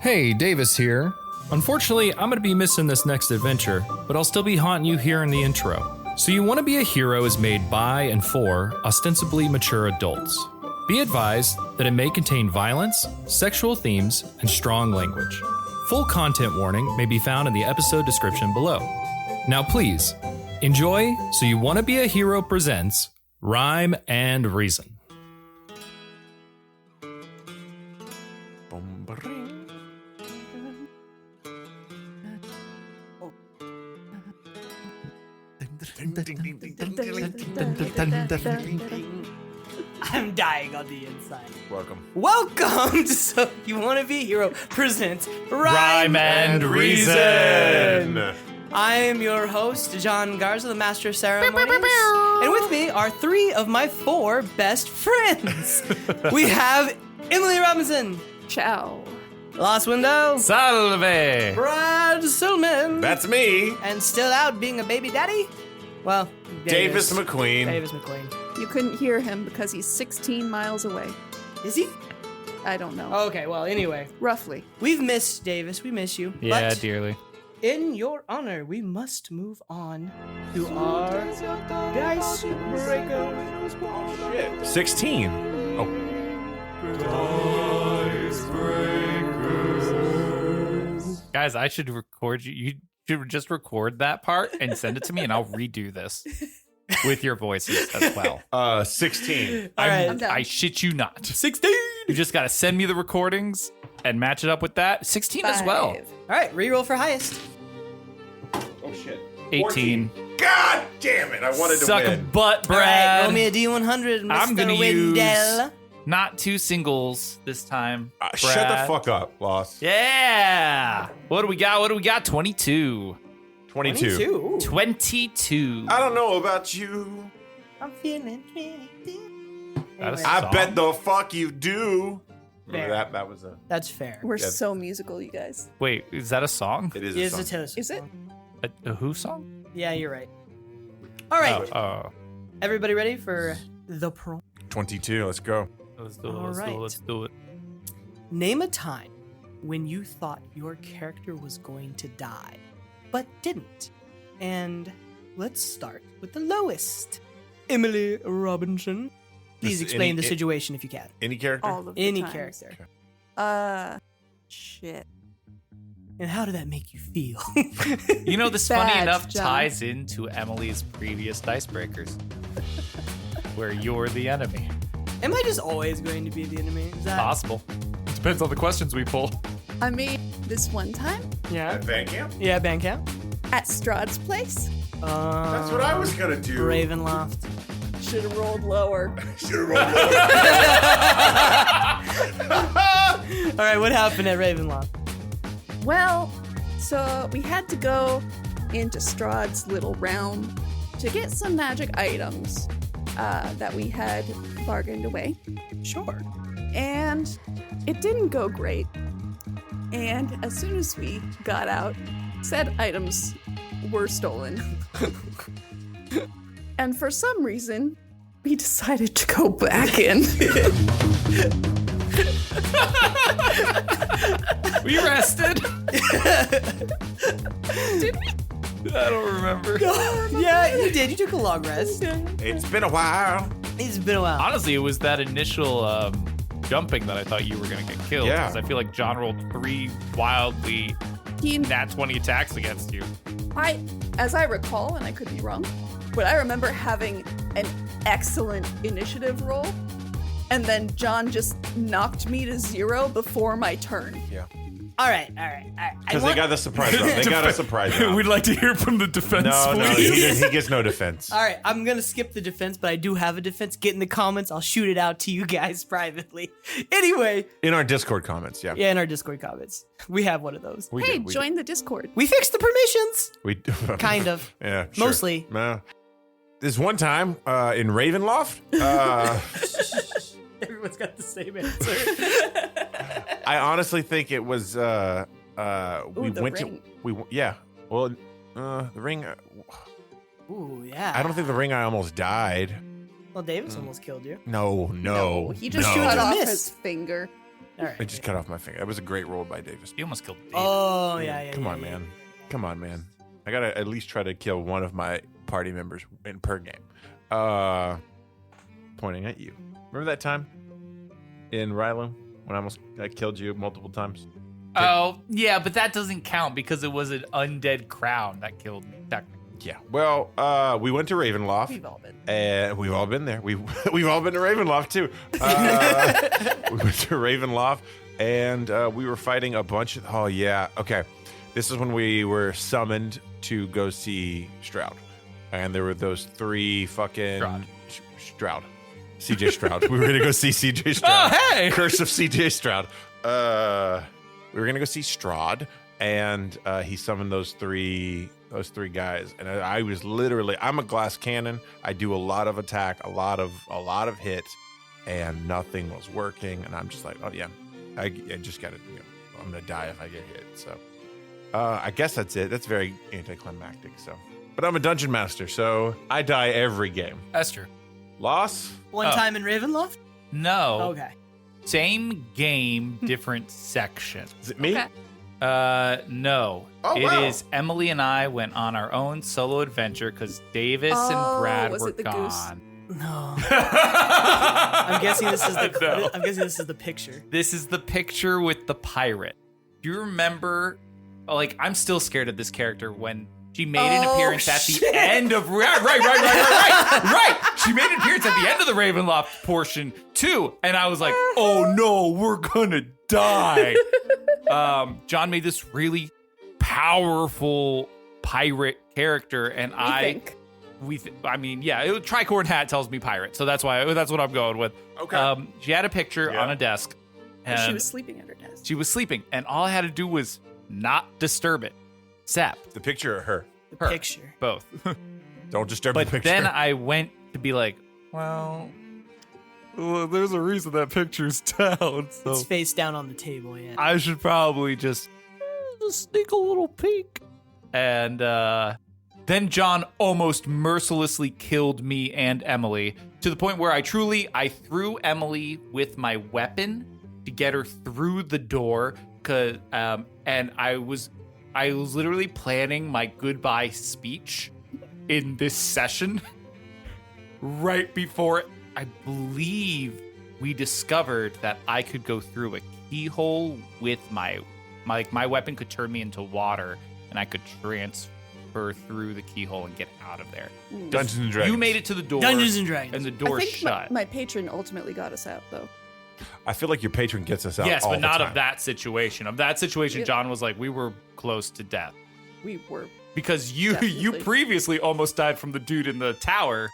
Hey, Davis here. Unfortunately, I'm going to be missing this next adventure, but I'll still be haunting you here in the intro. So You Want to Be a Hero is made by and for ostensibly mature adults. Be advised that it may contain violence, sexual themes, and strong language. Full content warning may be found in the episode description below. Now please, enjoy So You Want to Be a Hero presents Wrym and Reason. I'm dying on the inside. Welcome to So You Want to Be a Hero presents Wrym and Reason. I am your host, John Garza, the Master of Ceremonies. And with me are three of my four best friends. We have Emily Robinson. Ciao. Laus Weindel. Salve! Brad Silman. That's me, And still out being a baby daddy? Well, Davis McQueen. Davis McQueen. You couldn't hear him because he's 16 miles away. Is he? I don't know. Okay, well, anyway. Roughly. We've missed Davis. We miss you. Yeah, But dearly. in your honor, we must move on to our dice breaker. 16. Oh, Guys, I should record you. You should just record that part and send it to me, and I'll redo this with your voices as well. 16. All right. I'm done. I shit you not. 16. You just got to send me the recordings and match it up with that. 16 as well. 5. All right, reroll for highest. Oh, shit. 18. God damn it. I wanted to Suck a win. butt, All right, Brad. roll me a D100, Mr. I'm gonna Weindel. use not two singles this time. Shut the Brad. fuck up, Lost. Yeah. What do we got? 22. 22. 22. 22. I don't know about you. I'm feeling 22. That is- Anyway, I Song? bet the fuck you do. Fair. Remember that was a... that's fair. We're Yeah. so musical, you guys. Wait, is that a song? It is It a is song. a Taylor Swift Is it? song. A who song? Yeah, you're right. All right, Oh. everybody ready for the prom? 22. Let's go. Let's do it. All Let's do right. it. Let's do it. Name a time when you thought your character was going to die, but didn't. And let's start with the lowest. Emily Robinson. Please Just explain any- the situation if you can. Any character? All of the Any times. character. Shit. And how did that make you feel? You know, this funny Bad, enough John. ties into Emily's previous dice breakers, where you're the enemy. Am I just always going to be the enemy? Is that Possible. Depends on the questions we pull. I mean, this one time Yeah. At Van Camp? Yeah, Bandcamp. at Strahd's place, That's what I was going to do. Ravenloft. should have rolled lower. Should've rolled All right, what happened at Ravenloft? Well, so we had to go into Strahd's little realm to get some magic items that we had bargained away. Sure. And it didn't go great. And as soon as we got out, said items were stolen. And for some reason, we decided to go back in. We rested. Did we? I don't remember. Yeah, you did. You took a long rest. It's been a while. It's been a while. Honestly, it was that initial jumping that I thought you were going to get killed. Yeah. Because I feel like John rolled 3 wildly He, nat 20 attacks against you. as I recall, and I could be wrong, but I remember having an excellent initiative roll, and then John just knocked me to 0 before my turn. Yeah. All right. Because they got the surprise round. They got a surprise round. We'd like to hear from the defense, No, he gets no defense. All right, I'm going to skip the defense, but I do have a defense. Get in the comments. I'll shoot it out to you guys privately. Anyway, In our Discord comments, yeah. yeah, in our Discord comments. We have one of those. We Hey, do, we join the Discord. We fixed the permissions. do. We Kind of. Yeah, sure. Mostly. This one time in Ravenloft, Everyone's got the same answer. I honestly think it was we the went ring. to yeah. Well, the ring. Ooh, yeah. I don't think the ring. I almost died. Well, Davis almost killed you. No. He just no. cut off Miss. his finger. All right. I just cut off my finger. That was a great roll by Davis. You almost killed David. Oh, yeah. Come on, man. Come on, man. I gotta at least try to kill one of my party members per game. Pointing at you. Remember that time in Rylo when I killed you multiple times? Oh, yeah, but that doesn't count because it was an undead crown that killed me. Yeah. Well, we went to Ravenloft. We've all been. And we've all been there. We've all been to Ravenloft too. We went to Ravenloft, and we were fighting a bunch of. Oh yeah. Okay. This is when we were summoned to go see Stroud, and there were those 3 fucking Stroud. CJ Stroud. We were gonna go see CJ Stroud. Oh, hey! Curse of CJ Stroud. We were gonna go see Stroud, and he summoned those three guys, and I was literally, I'm a glass cannon. I do a lot of attack, a lot of hit, and nothing was working. And I'm just like, oh yeah, I just gotta, I'm gonna die if I get hit. So I guess that's it. That's very anticlimactic. So, but I'm a dungeon master, so I die every game. That's true. Loss? One time in Ravenloft? No. Okay. Same game, different section. Is it me? Okay. No. Oh, It wow. is Emily and I went on our own solo adventure because Davis and Brad was were it the goose? gone. No. I'm guessing this is the. No. I'm guessing this is the picture. This is the picture with the pirate. Do you remember? Like, I'm still scared of this character when she made an appearance at the end of right. She made an appearance at the end of the Ravenloft portion too, and I was like, oh no, we're gonna die. John made this really powerful pirate character, and I mean, tricorn hat tells me pirate, so that's what I'm going with. Okay. She had a picture on a desk. And she And was sleeping at her desk. she was sleeping, and all I had to do was not disturb it. Sap. The picture of her. Her. Picture. Both. Don't disturb But the picture. then I went to be like, well, there's a reason that picture's down, so It's face down on the table, yeah. I should probably just sneak a little peek. And then John almost mercilessly killed me and Emily to the point where I threw Emily with my weapon to get her through the door. And I was literally planning my goodbye speech in this session right before I believe we discovered that I could go through a keyhole with my weapon could turn me into water, and I could transfer through the keyhole and get out of there. Dungeons and Dragons. You made it to the door. Dungeons and Dragons. And the door I think shut. my patron ultimately got us out, though. I feel like your patron gets us out. Yes, all but the not time. of that situation. Of that situation, Yep. John was like, we were close to death. We were. Because you Definitely. previously almost died from the dude in the tower.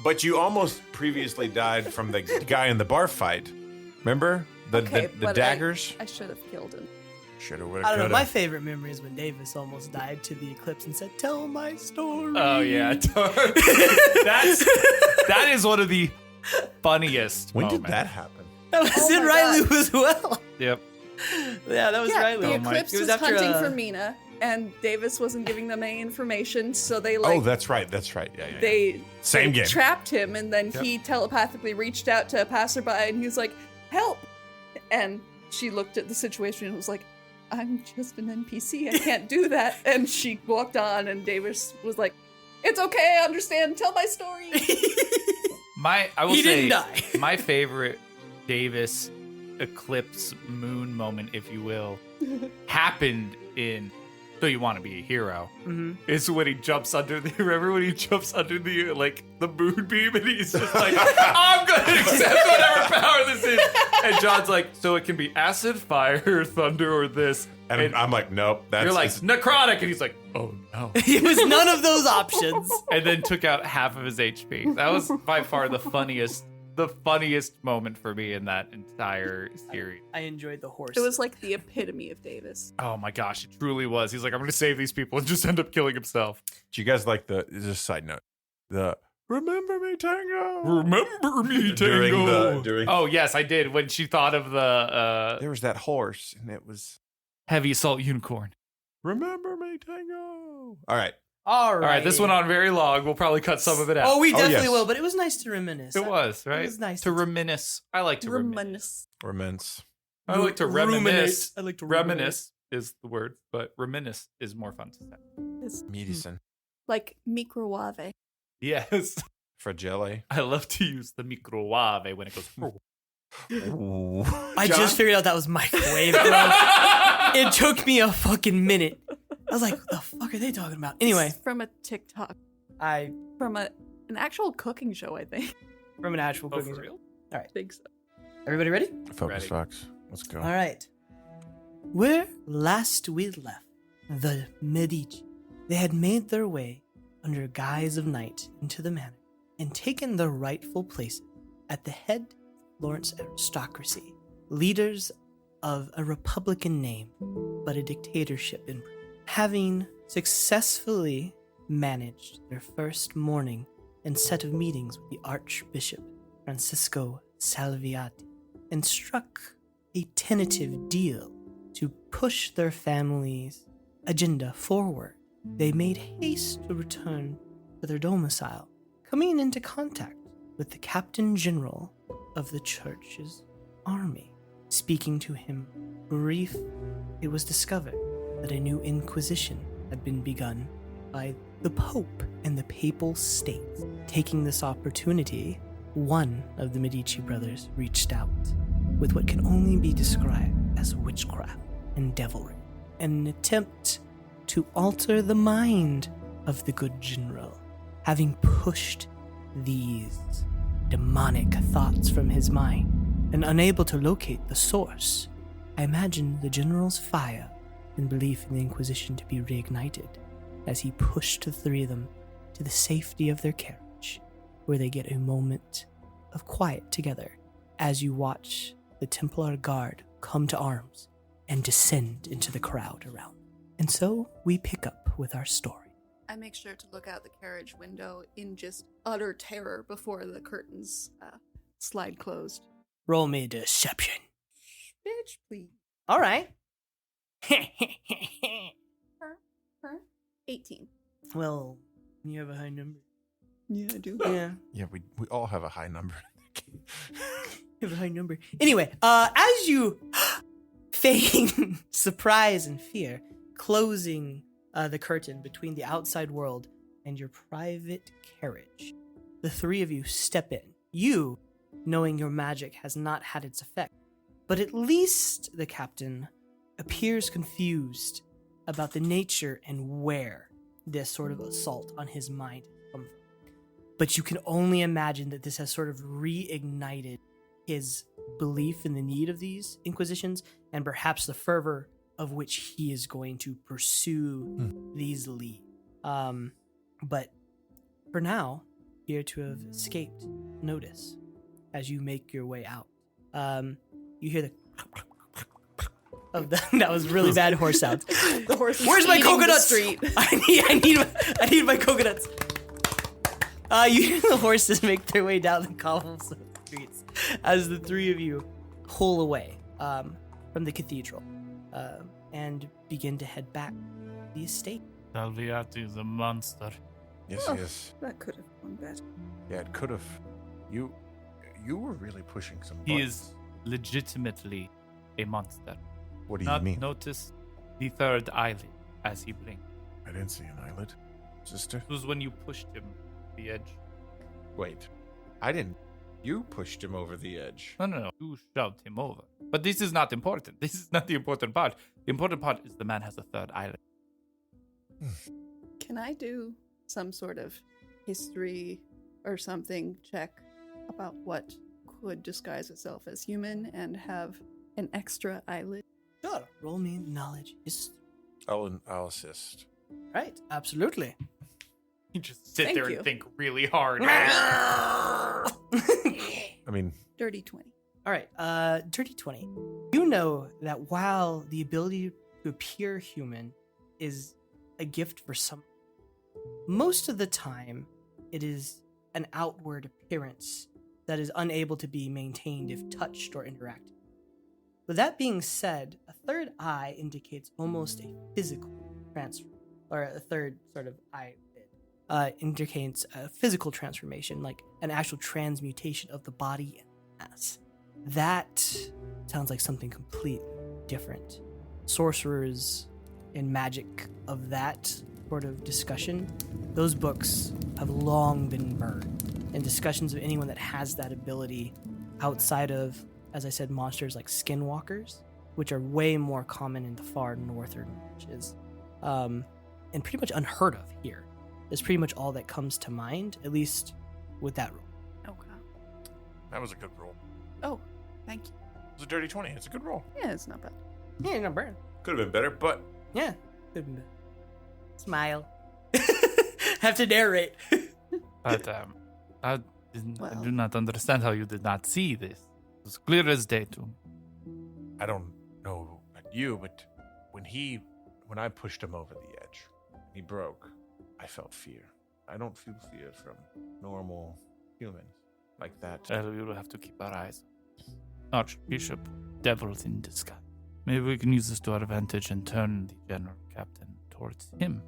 But you almost previously died from the guy in the bar fight. Remember the but daggers? I should have killed him. Shoulda, woulda, I don't know. coulda. My favorite memory is when Davis almost died to the eclipse and said, "Tell my story." Oh yeah, that is one of the funniest. When moments. did that happen? That was Oh in my Rylu God. as well. Yep. Yeah, that was Yeah, Rylu. the Oh my- Eclipse It was, after, hunting for Mina, and Davis wasn't giving them any information, so they Oh, that's right. Yeah. they Same game. trapped him, and then he telepathically reached out to a passerby, and he was like, "Help!" And she looked at the situation and was like, "I'm just an NPC. I can't do that." And she walked on, and Davis was like, "It's okay. I understand. Tell my story." I will He say didn't die. my favorite Davis eclipse moon moment, if you will, happened in So You Want to Be a Hero. Mhm. Is when he jumps under the remember when he jumps under the the moonbeam and he's just like, I'm gonna accept whatever power this is. And John's like, so it can be acid, fire, thunder, or this. And I'm like, nope. That's You're like necrotic, and he's like, oh no. It was none of those options. And then took out half of his HP. That was by far the funniest moment for me in that entire series. I enjoyed the horse. It was like the epitome of Davis. Oh my gosh, it truly was. He's like, I'm gonna save these people, and just end up killing himself. Do you guys like just a side note? The Remember Me Tango. Remember me, Tango. During Oh yes, I did. When she thought of the there was that horse, and it was heavy assault unicorn. Remember Me Tango. All right. All right. All right, this went on very long. We'll probably cut some of it out. Oh, we Oh, definitely yes. will, but it was nice to reminisce. It was, right? It was nice to reminisce. I like to reminisce. Reminisce. Reminisce. I like to ruminate. reminisce. I like to Reminisce is the word, but reminisce is more fun to say. It's Medicine. like microwave. Yes. Fragile. I love to use the microwave when it goes. Ooh. I John? just figured out that was microwave, bro. It took me a fucking minute. I was like, what the fuck are they talking about? Anyway, It's from a TikTok. I From an actual cooking show, I think. from an actual Oh, cooking for show. real? I think so. Everybody ready? Focus, Ready. Fox. Let's go. All right. Where last we left the Medici, they had made their way under guise of night into the manor and taken their rightful places at the head of Florence aristocracy, leaders of a republican name, but a dictatorship in Britain. Having successfully managed their first morning and set of meetings with the Archbishop Francisco Salviati, and struck a tentative deal to push their family's agenda forward, they made haste to return to their domicile, coming into contact with the Captain General of the church's army. Speaking to him brief, it was discovered that a new inquisition had been begun by the Pope and the Papal States. Taking this opportunity, one of the Medici brothers reached out with what can only be described as witchcraft and devilry, an attempt to alter the mind of the good general. Having pushed these demonic thoughts from his mind and unable to locate the source, I imagine the general's fire and belief in the Inquisition to be reignited as he pushed the three of them to the safety of their carriage, where they get a moment of quiet together as you watch the Templar Guard come to arms and descend into the crowd around. And so we pick up with our story. I make sure to look out the carriage window in just utter terror before the curtains slide closed. Roll me deception. Bitch, please. All right. Her? 18. Well, you have a high number. Yeah, I do. Yeah, Yeah, we all have a high number. you have a high number. Anyway, as you feign surprise and fear, closing the curtain between the outside world and your private carriage, the three of you step in. You, knowing your magic has not had its effect, but at least the captain appears confused about the nature and where this sort of assault on his mind comes from. But you can only imagine that this has sort of reignited his belief in the need of these inquisitions and perhaps the fervor of which he is going to pursue these leads. But for now, appear to have escaped notice as you make your way out. You hear the of the that was really bad horse sounds. The horse is Where's my eating the coconuts? street. I need my coconuts. You hear the horses make their way down the cobblestone streets as the three of you pull away from the cathedral and begin to head back to the estate. Salviati is a monster. Yes, Oh. yes. That could have gone better. Yeah, it could have. You were really pushing some He buttons. is legitimately a monster. What do you Not mean? notice the third eyelid as he blinked. I didn't see an eyelid. Sister? It was when you pushed him to the edge. Wait. I didn't. You pushed him over the edge. No. You shoved him over. But this is not important. This is not the important part. The important part is the man has a third eyelid. Can I do some sort of history or something check about what could disguise itself as human and have an extra eyelid? Sure. Roll me knowledge history. I'll assist. Right, absolutely. You just sit Thank there you. and think really hard. I mean, Dirty 20. All right, Dirty 20. You know that while the ability to appear human is a gift for some, most of the time it is an outward appearance that is unable to be maintained if touched or interacted. With that being said, a third eye indicates almost a physical transfer, or a third sort of eye indicates a physical transformation, like an actual transmutation of the body and mass. That sounds like something completely different. Sorcerers and magic of that sort of discussion, those books have long been burned. And discussions of anyone that has that ability outside of, as I said, monsters like skinwalkers, which are way more common in the far northern reaches, and pretty much unheard of here, is pretty much all that comes to mind, at least with that rule. Okay. That was a good roll. Oh, thank you. It was a dirty 20. It's a good roll. Yeah, it's not bad. Yeah, not bad. Could have been better, but Yeah. Smile. Have to narrate. But I do not understand how you did not see this. It was clear as day to me. I don't know about you, but when I pushed him over the edge, he broke. I felt fear. I don't feel fear from normal humans like that. We will have to keep our eyes. Archbishop, devils in disguise. Maybe we can use this to our advantage and turn the general captain towards him.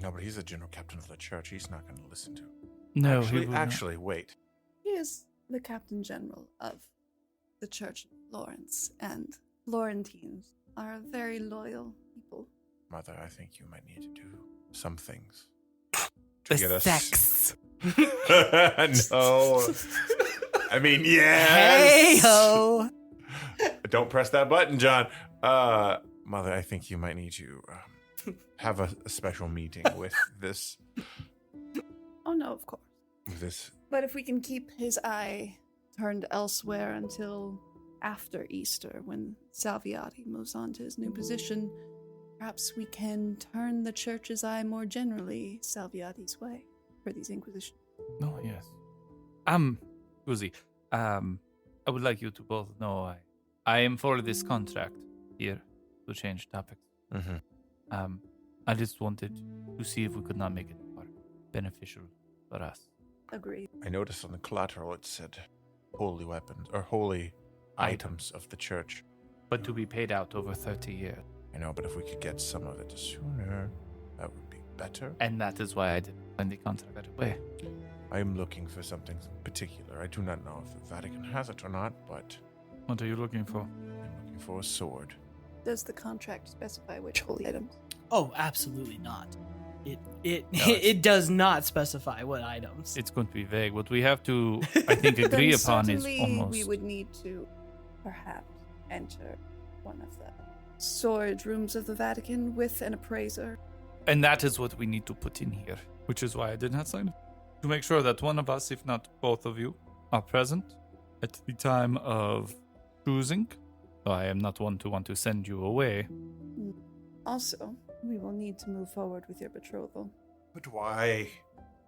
No, but he's the general captain of the church. He's not going to listen to him. No, he will not. Actually, wait. He is the captain general of the Church of Florence, and Florentines are very loyal people. Mother, I think you might need to do some things. The sex. No. I mean, yes. Hey-ho. Don't press that button, John. Mother, I think you might need to have a special meeting with this. Oh, no, of course. With this. But if we can keep his eye turned elsewhere until after Easter, when Salviati moves on to his new position, perhaps we can turn the church's eye more generally Salviati's way for these inquisitions. Oh, yes. Uzi, I would like you to both know I am for this contract here, to change topics. Mm-hmm. I just wanted to see if we could not make it more beneficial for us. Agreed. I noticed on the collateral it said holy weapons or holy items of the church. But to be paid out over 30 years. I know, but if we could get some of it sooner, that would be better. And that is why I didn't sign the contract right away. I am looking for something particular. I do not know if the Vatican has it or not, but What are you looking for? I'm looking for a sword. Does the contract specify which holy items? Oh, absolutely not. It No, it does not specify what items. It's going to be vague. What we have to, I think, agree Then upon is certainly almost... we would need to perhaps enter one of the storage rooms of the Vatican with an appraiser. And that is what we need to put in here, which is why I did not sign it. To make sure that one of us, if not both of you, are present at the time of choosing. So I am not one to want to send you away. Also, we will need to move forward with your betrothal. But why?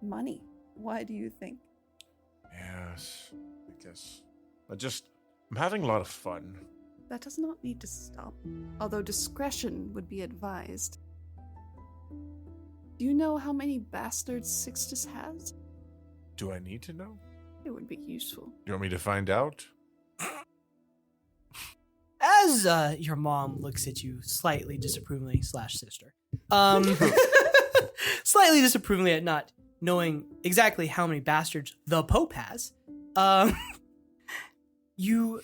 Money. Why do you think? Yes, I guess. I'm having a lot of fun. That does not need to stop, although discretion would be advised. Do you know how many bastards Sixtus has? Do I need to know? It would be useful. Do you want me to find out? As your mom looks at you slightly disapprovingly / sister, slightly disapprovingly at not knowing exactly how many bastards the Pope has, you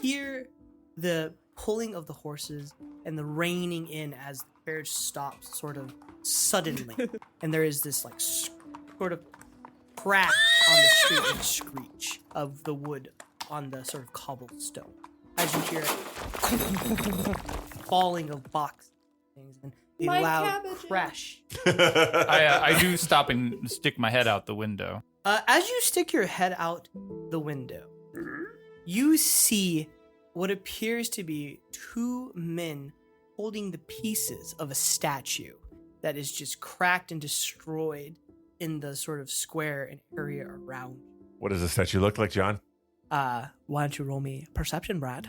hear the pulling of the horses and the reining in as the carriage stops sort of suddenly. And there is this like sort of crack on the street and screech of the wood on the sort of cobblestone. As you hear it falling of boxes and a My loud cabbages. crash. I do stop and stick my head out the window. As you stick your head out the window, you see what appears to be two men holding the pieces of a statue that is just cracked and destroyed in the sort of square and area around. What does the statue look like, John? Why don't you roll me perception, Brad?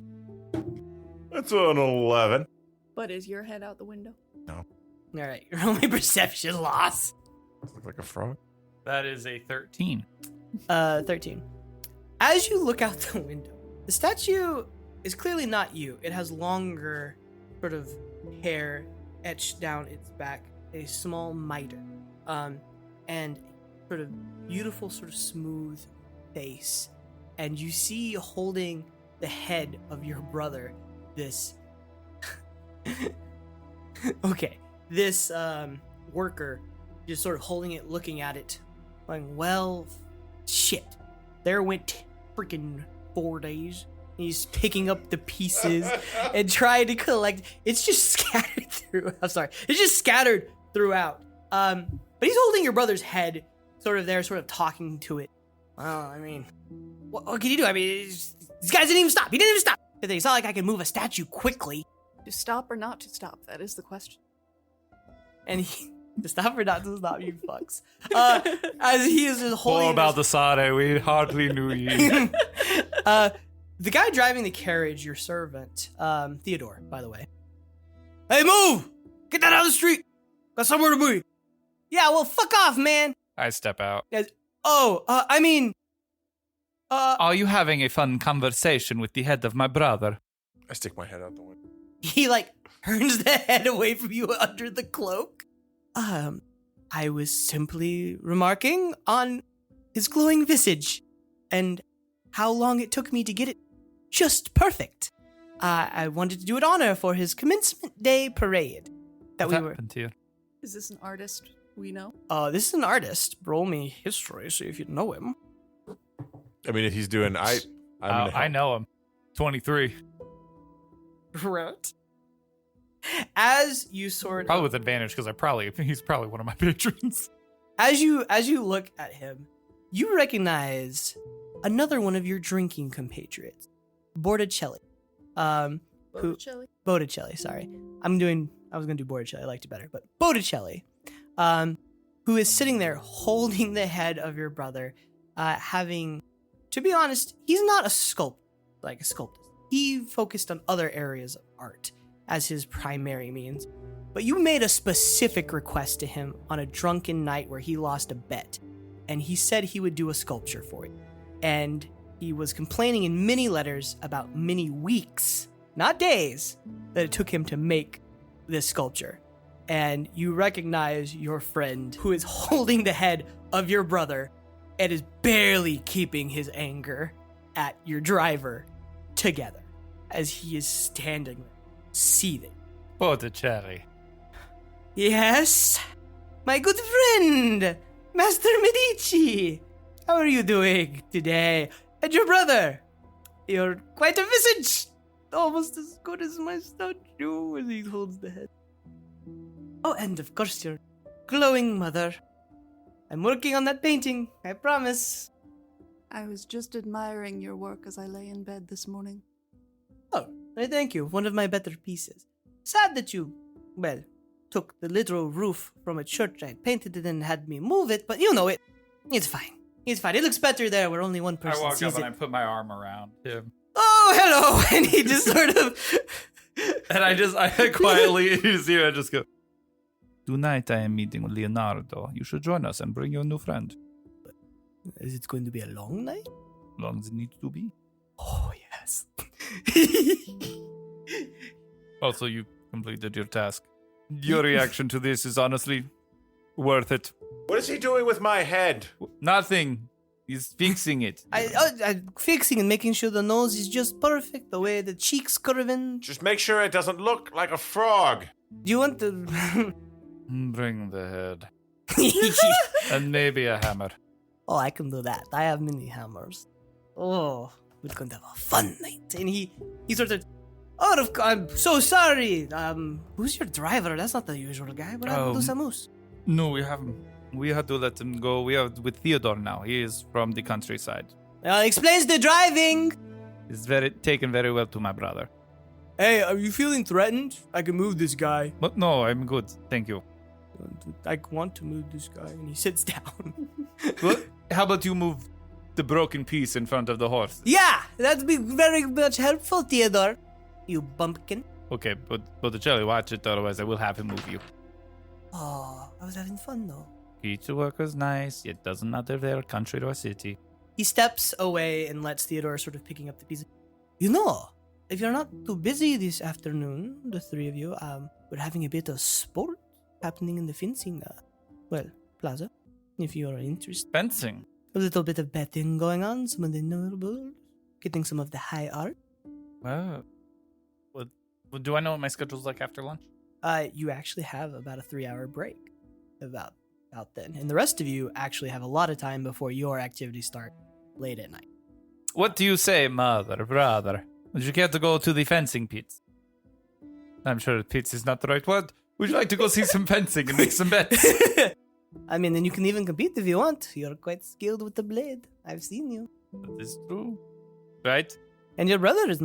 That's an 11. But is your head out the window? All right, roll me perception loss. Look like a frog. That is a 13. 13. As you look out the window, the statue is clearly not you. It has longer sort of hair etched down its back, a small mitre, and sort of beautiful, sort of smooth face. And you see holding the head of your brother, this okay, this worker just sort of holding it, looking at it, going, well, shit. There went freaking 4 days. He's picking up the pieces and trying to collect. It's just scattered through. I'm sorry. It's just scattered throughout. But he's holding your brother's head, sort of there, sort of talking to it. Well, I mean, what can you do? I mean, these guys didn't even stop. He didn't even stop. It's not like I can move a statue quickly. To stop or not to stop? That is the question. And to stop or not to stop, you fucks. As he is just holding. Poor Baldassarre, we hardly knew you. The guy driving the carriage, your servant, Theodore, by the way. Hey, move! Get that out of the street! Got somewhere to be. Yeah, well, fuck off, man. I step out. Are you having a fun conversation with the head of my brother? I stick my head out the window. He, turns the head away from you under the cloak. I was simply remarking on his glowing visage and how long it took me to get it just perfect. I wanted to do it honor for his commencement day parade. What happened here? Is this an artist we know? This is an artist. Roll me history, see if you know him. I mean, if he's doing, I know him. 23. Right. As you probably with advantage because he's probably one of my patrons. As you look at him, you recognize another one of your drinking compatriots, Botticelli. Botticelli, sorry. I was gonna do Botticelli, I liked it better, but Botticelli, who is sitting there holding the head of your brother, having, to be honest, he's not a sculptor. He focused on other areas of art as his primary means. But you made a specific request to him on a drunken night where he lost a bet, and he said he would do a sculpture for you. And he was complaining in many letters about many weeks, not days, that it took him to make this sculpture. And you recognize your friend who is holding the head of your brother and is barely keeping his anger at your driver together as he is standing there, seething. Botticelli. Yes, my good friend, Master Medici. How are you doing today? And your brother? You're quite a visage. Almost as good as my statue as he holds the head. Oh, and of course your glowing mother. I'm working on that painting, I promise. I was just admiring your work as I lay in bed this morning. Oh, I thank you. One of my better pieces. Sad that you, took the literal roof from a church and painted it and had me move it, but it's fine. It's fine. It looks better there where only one person I walk sees up and it. I put my arm around him. Oh, hello! And he just sort of... And I quietly, I just go, tonight I am meeting with Leonardo. You should join us and bring your new friend. Is it going to be a long night? Long as it needs to be. Oh, yes. Also, you completed your task. Your reaction to this is honestly worth it. What is he doing with my head? Nothing. He's fixing it. I'm fixing and making sure the nose is just perfect, the way the cheeks curving. Just make sure it doesn't look like a frog. Do you want to... Bring the head. And maybe a hammer. Oh, I can do that. I have many hammers. Oh, we're going to have a fun night. And he sort of... Oh, I'm so sorry. Who's your driver? That's not the usual guy. What happened to Samus? No, we haven't. We had to let him go. We are with Theodore now. He is from the countryside. Explains the driving. He's taken very well to my brother. Hey, are you feeling threatened? I can move this guy. But no, I'm good. Thank you. I want to move this guy. And he sits down. Well, how about you move the broken piece in front of the horse? Yeah, that'd be very much helpful, Theodore. You bumpkin. Okay, but Botticelli, watch it, otherwise I will have him move you. Oh, I was having fun, though. Each worker's nice. It doesn't matter if they're country or city. He steps away and lets Theodore sort of picking up the pieces. If you're not too busy this afternoon, the three of you, we're having a bit of sport happening in the fencing, plaza, if you are interested. Fencing? A little bit of betting going on, some of the notables, getting some of the high art. Well, do I know what my schedule's like after lunch? You actually have about a 3-hour break about then. And the rest of you actually have a lot of time before your activities start late at night. What do you say, mother, brother? Would you care to go to the fencing pits? I'm sure pits is not the right word. Would you like to go see some fencing and make some bets? I mean, then you can even compete if you want. You're quite skilled with the blade. I've seen you. That is true. Right? And your brother is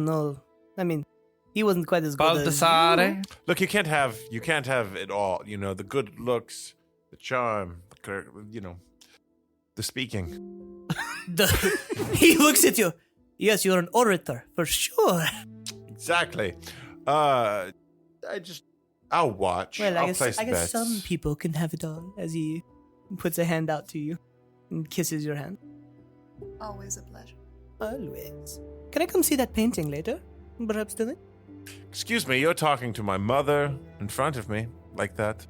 he wasn't quite as good as Baldassarre? you. Look, you can't have it all. You know, the good looks, the charm, the speaking. He looks at you. Yes, you're an orator, for sure. Exactly. I'll watch. Well, I'll I place guess bets. some people can have it all, as he puts a hand out to you and kisses your hand. Always a pleasure. Always. Can I come see that painting later? Perhaps tonight? Excuse me, you're talking to my mother in front of me like that.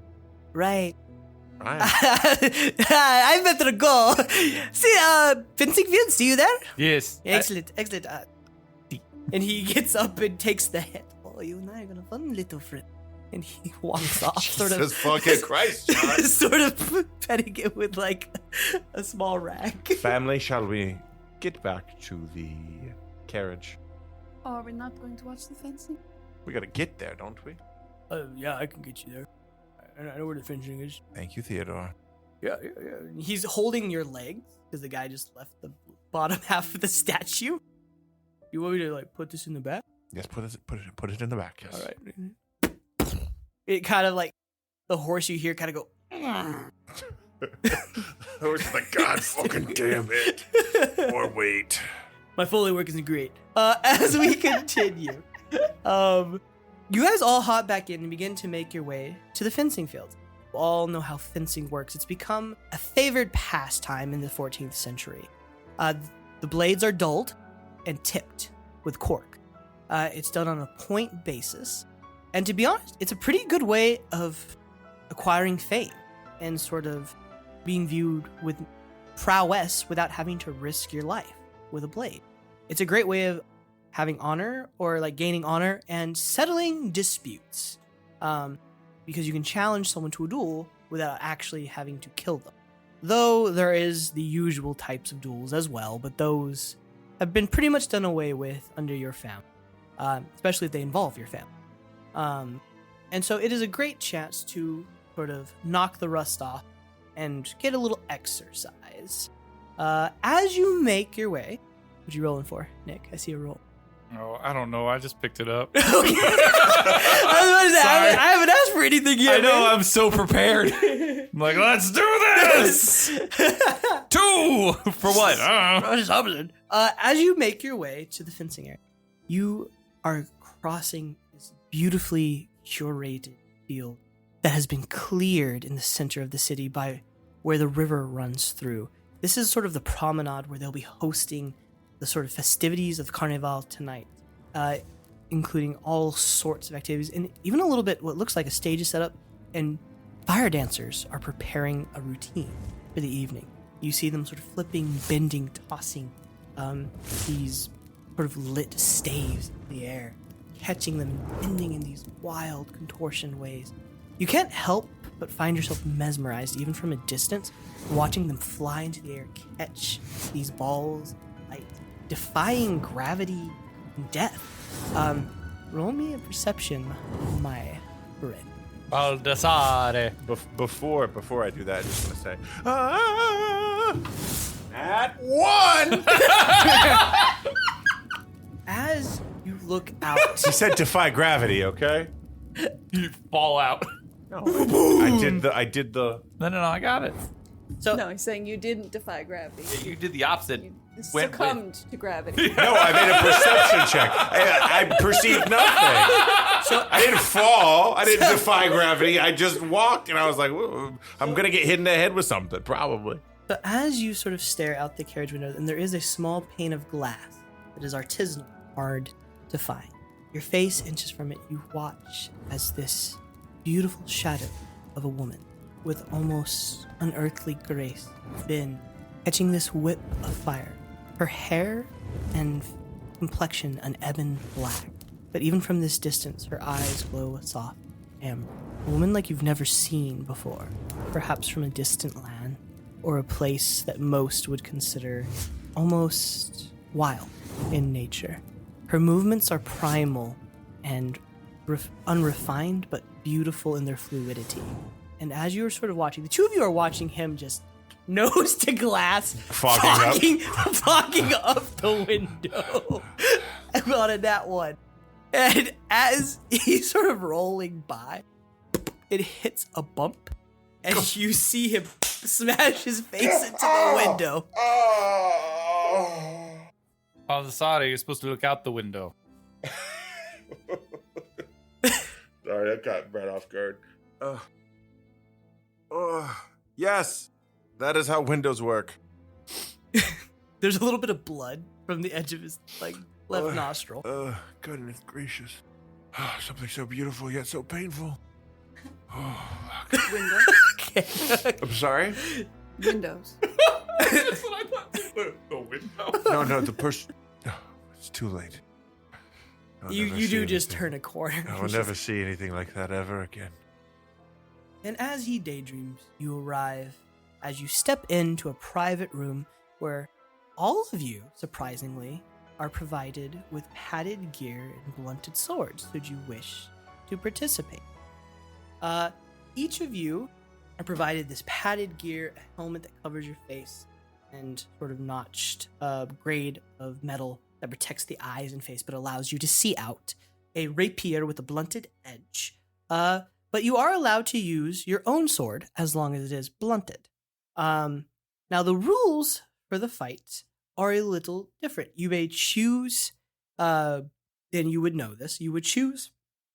Right. I I better go. See, fencing field, see you there? Yes. Excellent. And he gets up and takes the head. Oh, you and I are gonna fun, little friend. And he walks off, Jesus fucking Christ, John. sort of petting it with like a small rag. Family, shall we get back to the carriage? Oh, are we not going to watch the fencing? We gotta get there, don't we? Yeah, I can get you there. I know where the fencing is. Thank you, Theodore. Yeah. He's holding your legs because the guy just left the bottom half of the statue. You want me to like put this in the back? Yes, put it in the back. Yes. All right. It kind of like the horse you hear kind of go. Horse like, God fucking damn it. More weight. My Foley work isn't great. As we continue, you guys all hop back in and begin to make your way to the fencing field. You all know how fencing works. It's become a favored pastime in the 14th century. The blades are dulled and tipped with cork. It's done on a point basis. And to be honest, it's a pretty good way of acquiring fame and sort of being viewed with prowess without having to risk your life with a blade. It's a great way of having honor or like gaining honor and settling disputes. Because you can challenge someone to a duel without actually having to kill them. Though there is the usual types of duels as well, but those have been pretty much done away with under your family. Especially if they involve your family. And so it is a great chance to sort of knock the rust off and get a little exercise. As you make your way, what you rolling for, Nick? I see a roll. Oh, I don't know. I just picked it up. Okay. I was about to say, I haven't asked for anything yet. I know. man. I'm so prepared. I'm like, let's do this. 2 for what? I don't know. As you make your way to the fencing area, you are crossing this beautifully curated field that has been cleared in the center of the city by where the river runs through. This is sort of the promenade where they'll be hosting the sort of festivities of Carnival tonight, including all sorts of activities and even a little bit what looks like a stage is set up, and fire dancers are preparing a routine for the evening. You see them sort of flipping, bending, tossing these sort of lit staves in the air, catching them and bending in these wild contortion ways. You can't help but find yourself mesmerized, even from a distance, watching them fly into the air, catch these balls of light, defying gravity and death. Roll me a perception, my friend. Baldassarre. Before I do that, I just want to say, at 1! As you look out, He said defy gravity, okay? You fall out. No, I did the. No, I got it. so No, he's saying you didn't defy gravity. You did the opposite. You Went succumbed to gravity. No, I made a perception check. I perceived nothing. So I didn't fall. I didn't defy gravity. I just walked, and I was like, "Whoa, I'm gonna get hit in the head with something, probably." So as you sort of stare out the carriage window, and there is a small pane of glass that is artisanal, hard to find. Your face inches from it, you watch as this beautiful shadow of a woman with almost unearthly grace been catching this whip of fire. Her hair and complexion an ebon black, but even from this distance, her eyes glow a soft amber. A woman like you've never seen before, perhaps from a distant land, or a place that most would consider almost wild in nature. Her movements are primal and unrefined, but beautiful in their fluidity. And as you are sort of watching, the two of you are watching him just nose to glass, fogging up the window. I'm on that one. And as he's sort of rolling by, it hits a bump, and you see him smash his face into the window. Baldassarre, you're supposed to look out the window. Sorry, that got right off guard. Yes, that is how windows work. There's a little bit of blood from the edge of his left nostril. Goodness gracious. Something so beautiful yet so painful. Windows. Okay. I'm sorry? Windows. That's what I thought. The window. No, the person. No, it's too late. You do just turn a corner. I will never see anything like that ever again. And as he daydreams, you arrive as you step into a private room where all of you, surprisingly, are provided with padded gear and blunted swords should you wish to participate. Each of you are provided this padded gear, a helmet that covers your face, and sort of notched grade of metal that protects the eyes and face but allows you to see out, a rapier with a blunted edge. But you are allowed to use your own sword as long as it is blunted. Now, the rules for the fight are a little different. You may choose, and you would know this, you would choose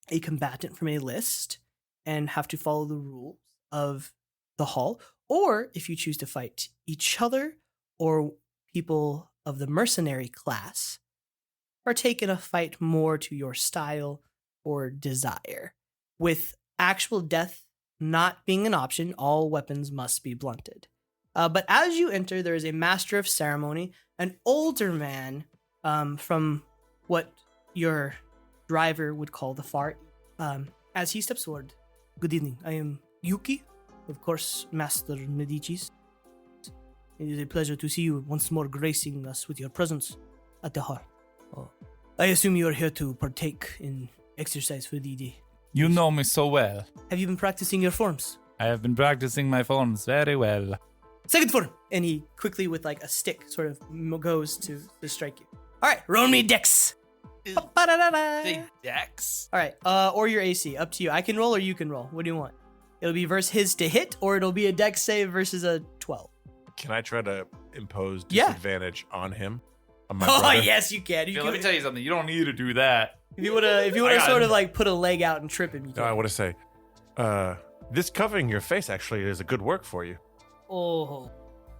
a combatant from a list and have to follow the rules of the hall. Or if you choose to fight each other or people of the mercenary class, partake in a fight more to your style or desire. With actual death not being an option, all weapons must be blunted. But as you enter, there is a master of ceremony, an older man from what your driver would call the far. As he steps forward, good evening. I am Yuki, of course, Master Medici's. It is a pleasure to see you once more gracing us with your presence at the hall. I assume you are here to partake in exercise for the day. You know me so well. Have you been practicing your forms? I have been practicing my forms very well. Second form! And he quickly, with like a stick, sort of goes to strike you. All right, roll me dex. Say dex? All right, or your AC, up to you. I can roll or you can roll. What do you want? It'll be versus his to hit, or it'll be a dex save versus a 12. Can I try to impose disadvantage on him? On my Oh, brother? yes, you can. Let me tell you something. You don't need to do that. If you wanna sort of like put a leg out and trip him, you No, I can. want to say, this covering your face actually is a good work for you. Oh,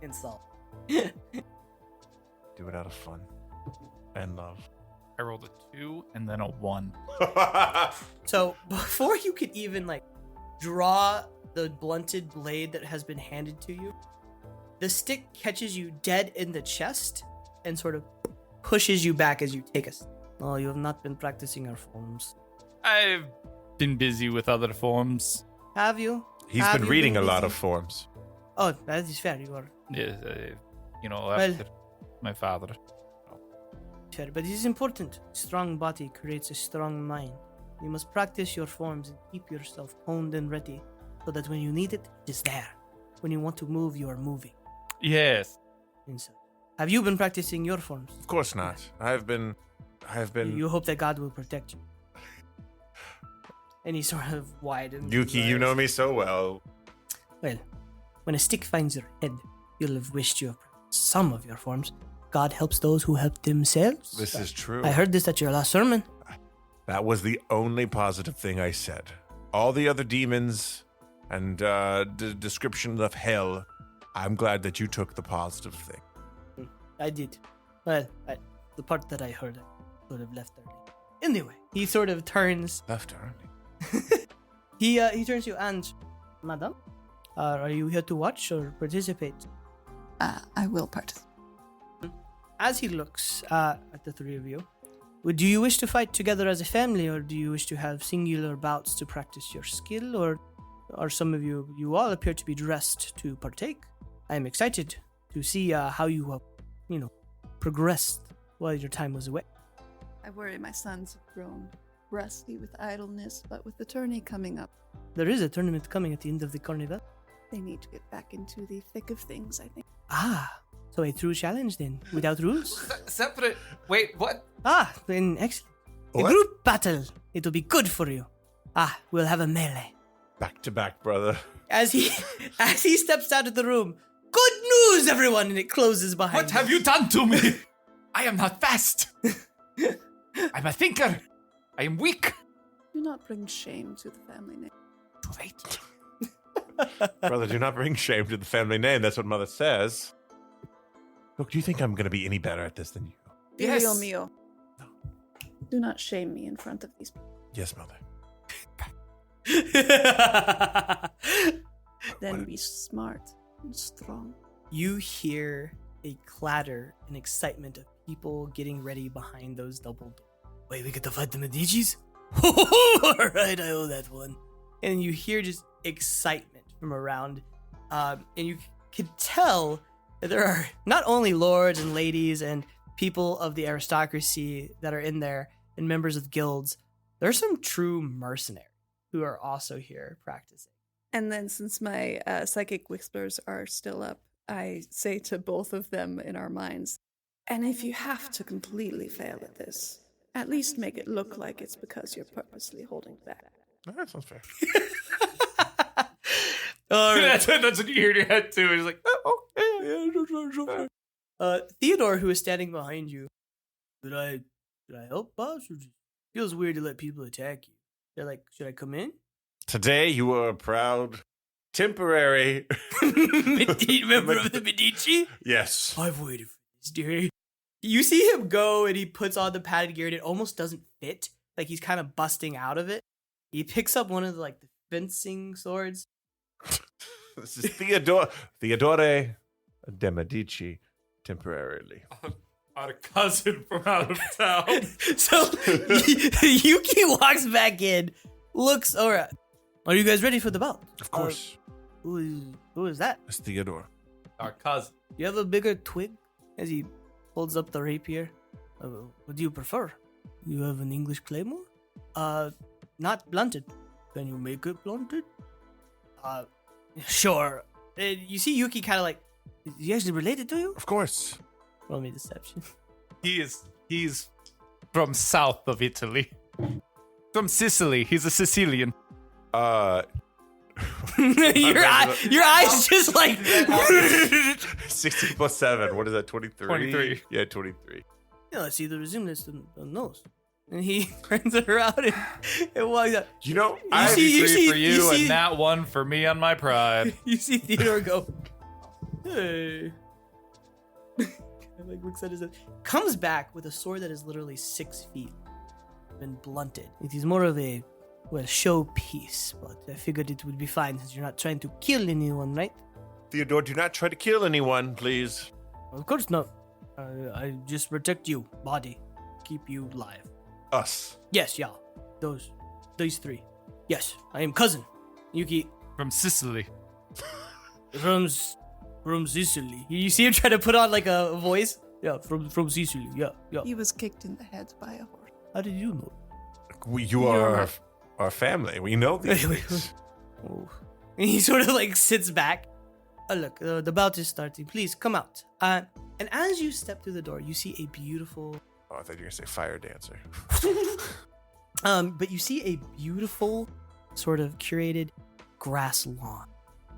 insult. Do it out of fun and love. I rolled a 2 and then a 1. So before you could even like draw the blunted blade that has been handed to you, the stick catches you dead in the chest and sort of pushes you back as you take a. Oh, you have not been practicing your forms. I've been busy with other forms. Have you? He's Have been you reading a lot busy? of forms. Oh, that is fair. You are Yes, Well- after my father. fair, but it is important. Strong body creates a strong mind. You must practice your forms and keep yourself honed and ready, so that when you need it, it is there. When you want to move, you are moving. Yes. Inside. Have you been practicing your forms? Of course not. I have been. You hope that God will protect you. And he sort of widens. Yuki, his you eyes. know me so well. Well, when a stick finds your head, you'll have wished you have some of your forms. God helps those who help themselves. This is true. I heard this at your last sermon. That was the only positive thing I said. All the other demons and description of hell, I'm glad that you took the positive thing. I did. Well, the part that I heard, I sort of left early. Anyway, he sort of turns. Left her. He turns to you and, Madam, are you here to watch or participate? I will participate. As he looks at the three of you, do you wish to fight together as a family, or do you wish to have singular bouts to practice your skill, or are some of you all appear to be dressed to partake? I am excited to see how you have, progressed while your time was away. I worry my sons have grown rusty with idleness, but with the tourney coming up, There is a tournament coming at the end of the carnival. they need to get back into the thick of things, I think. Ah, so a true challenge then, without rules? Separate. Wait, what? Ah, then excellent. A What? group battle. It'll be good for you. Ah, we'll have a melee. Back to back, brother. As he steps out of the room, good news, everyone, and it closes behind What have you done to me? I am not fast. I'm a thinker. I am weak. Do not bring shame to the family name. Too late. Brother, do not bring shame to the family name. That's what Mother says. Look, do you think I'm going to be any better at this than you? Yes. Dio mio. Do not shame me in front of these people. Yes, Mother. Then be smart and strong. You hear a clatter and excitement of people getting ready behind those double doors. Wait, we get to fight the Medicis? All right, I owe that one. And you hear just excitement from around. And you can tell that there are not only lords and ladies and people of the aristocracy that are in there and members of guilds. There are some true mercenaries who are also here practicing. And then since my psychic whispers are still up, I say to both of them in our minds, and if you have to completely fail at this, at least make it look like it's because you're purposely holding back. Oh, that sounds fair. All right. That's what you hear in your head too. It's like, oh, Theodore, who is standing behind you, should I help, boss? Or just feels weird to let people attack you. They're like, should I come in? Today, you are a proud, temporary. Member of the Medici? Yes. I've waited for this day. You see him go, and he puts on the padded gear, and it almost doesn't fit. Like he's kind of busting out of it. He picks up one of the fencing swords. This is Theodore de Medici, temporarily. our cousin from out of town. So Yuki walks back in, looks around. Are you guys ready for the bout? Of course. Who is that? It's Theodore. Our cousin. You have a bigger twig? As he holds up the rapier. What do you prefer? You have an English claymore? Not blunted. Can you make it blunted? Sure. You see Yuki kind of like, is he actually related to you? Of course. Roll me deception. He's from south of Italy. From Sicily. He's a Sicilian. your eyes just like 16 plus 7. What is that? 23? 23. Yeah, 23. Yeah, I see the resemblance to the nose. And he turns around and walks out. You know, Three for you and that one for me on my pride. You see Theodore go, hey. Like looks at his head. Comes back with a sword that is literally 6 feet. Been blunted. It is more of a, showpiece, but I figured it would be fine since you're not trying to kill anyone, right? Theodore, do not try to kill anyone, please. Of course not. I just protect you, body. Keep you alive. Us. Yes, yeah. These three. Yes, I am cousin. Yuki. From Sicily. From Sicily. You see him try to put on like a voice? Yeah, from Sicily. Yeah. He was kicked in the head by a horse. How did you know? You are our family. We know these things. Oh. And he sort of like sits back. Look, the bout is starting. Please come out. And as you step through the door, you see a beautiful. Oh, I thought you were going to say fire dancer. But you see a beautiful, sort of curated grass lawn,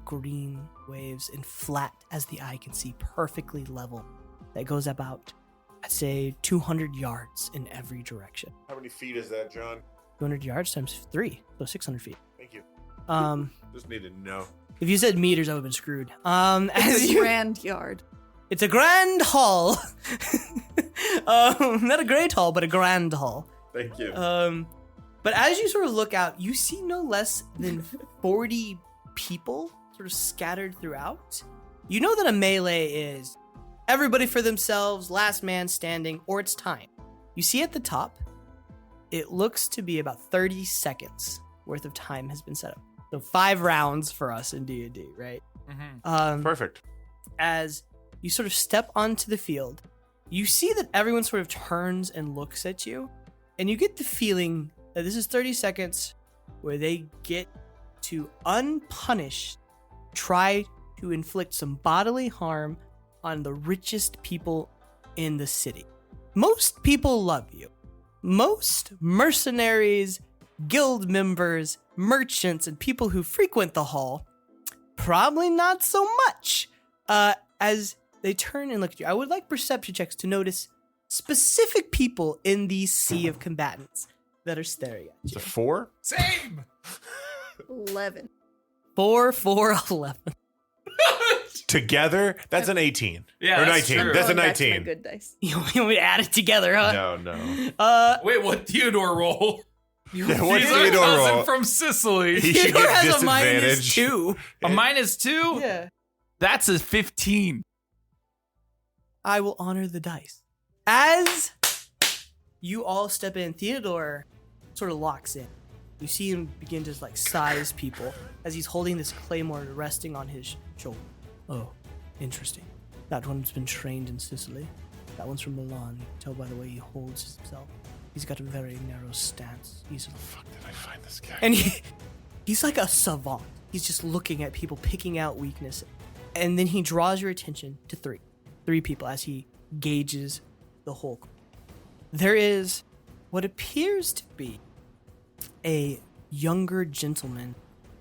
green waves and flat as the eye can see, perfectly level. That goes about, I'd say, 200 yards in every direction. How many feet is that, John? 200 yards times 3, so 600 feet. Thank you. Just needed to know. If you said meters, I would have been screwed. It's a grand yard. It's a grand hall. Not a great hall, but a grand hall. Thank you. But as you sort of look out, you see no less than 40 people sort of scattered throughout. You know that a melee is everybody for themselves, last man standing, or it's time. You see at the top, it looks to be about 30 seconds worth of time has been set up. So 5 rounds for us in D&D, right? Perfect. As you sort of step onto the field, you see that everyone sort of turns and looks at you, and you get the feeling that this is 30 seconds where they get to unpunished try to inflict some bodily harm on the richest people in the city. Most people love you. Most mercenaries, guild members, merchants, and people who frequent the hall, probably not so much. As they turn and look at you, I would like perception checks to notice specific people in the sea of combatants that are staring at you. It's a 4? Same. 11. 4, 4, 11. Together, that's an 18. Yeah, or that's 19. true. That's a Going back to my 19. good dice. You want me to add it together, huh? No. Wait, what Theodore roll? Yeah, what He's our Theodore cousin roll? from Sicily. He should Theodore get has a minus disadvantage. 2. A -2? Yeah. That's a 15. I will honor the dice. As you all step in, Theodore sort of locks in. You see him begin to like size people as he's holding this claymore resting on his shoulder. Oh, interesting. That one's been trained in Sicily. That one's from Milan. You can tell by the way he holds himself. He's got a very narrow stance. He's Fuck, did I find this guy? and he's like a savant. He's just looking at people, picking out weakness. And then he draws your attention to 3 people as he gauges the whole group. There is what appears to be a younger gentleman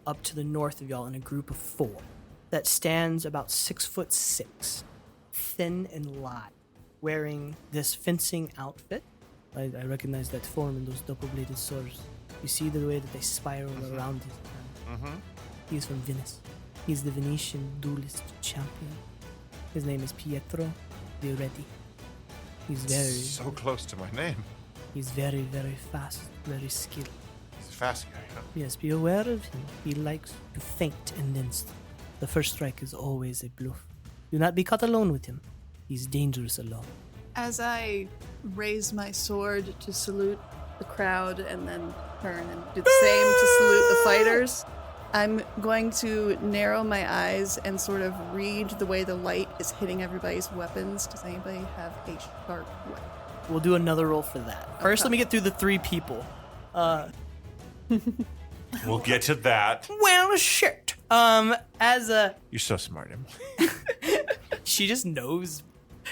up to the north of y'all in a group of 4 that stands about 6'6", thin and lithe, wearing this fencing outfit. I recognize that form in those double-bladed swords. You see the way that they spiral around his hand. He is from Venice. He's the Venetian duelist champion. His name is Pietro. Be ready. He's So close to my name. He's very, very fast, very skilled. He's a fast guy, huh? Yes, be aware of him. He likes to feint and then the first strike is always a bluff. Do not be caught alone with him. He's dangerous alone. As I raise my sword to salute the crowd and then turn and do the same to salute the fighters, I'm going to narrow my eyes and sort of read the way the light is hitting everybody's weapons. Does anybody have a sharp weapon? We'll do another roll for that. First, let me get through the 3 people. We'll get to that. Well, shit. You're so smart, Emily. She just knows.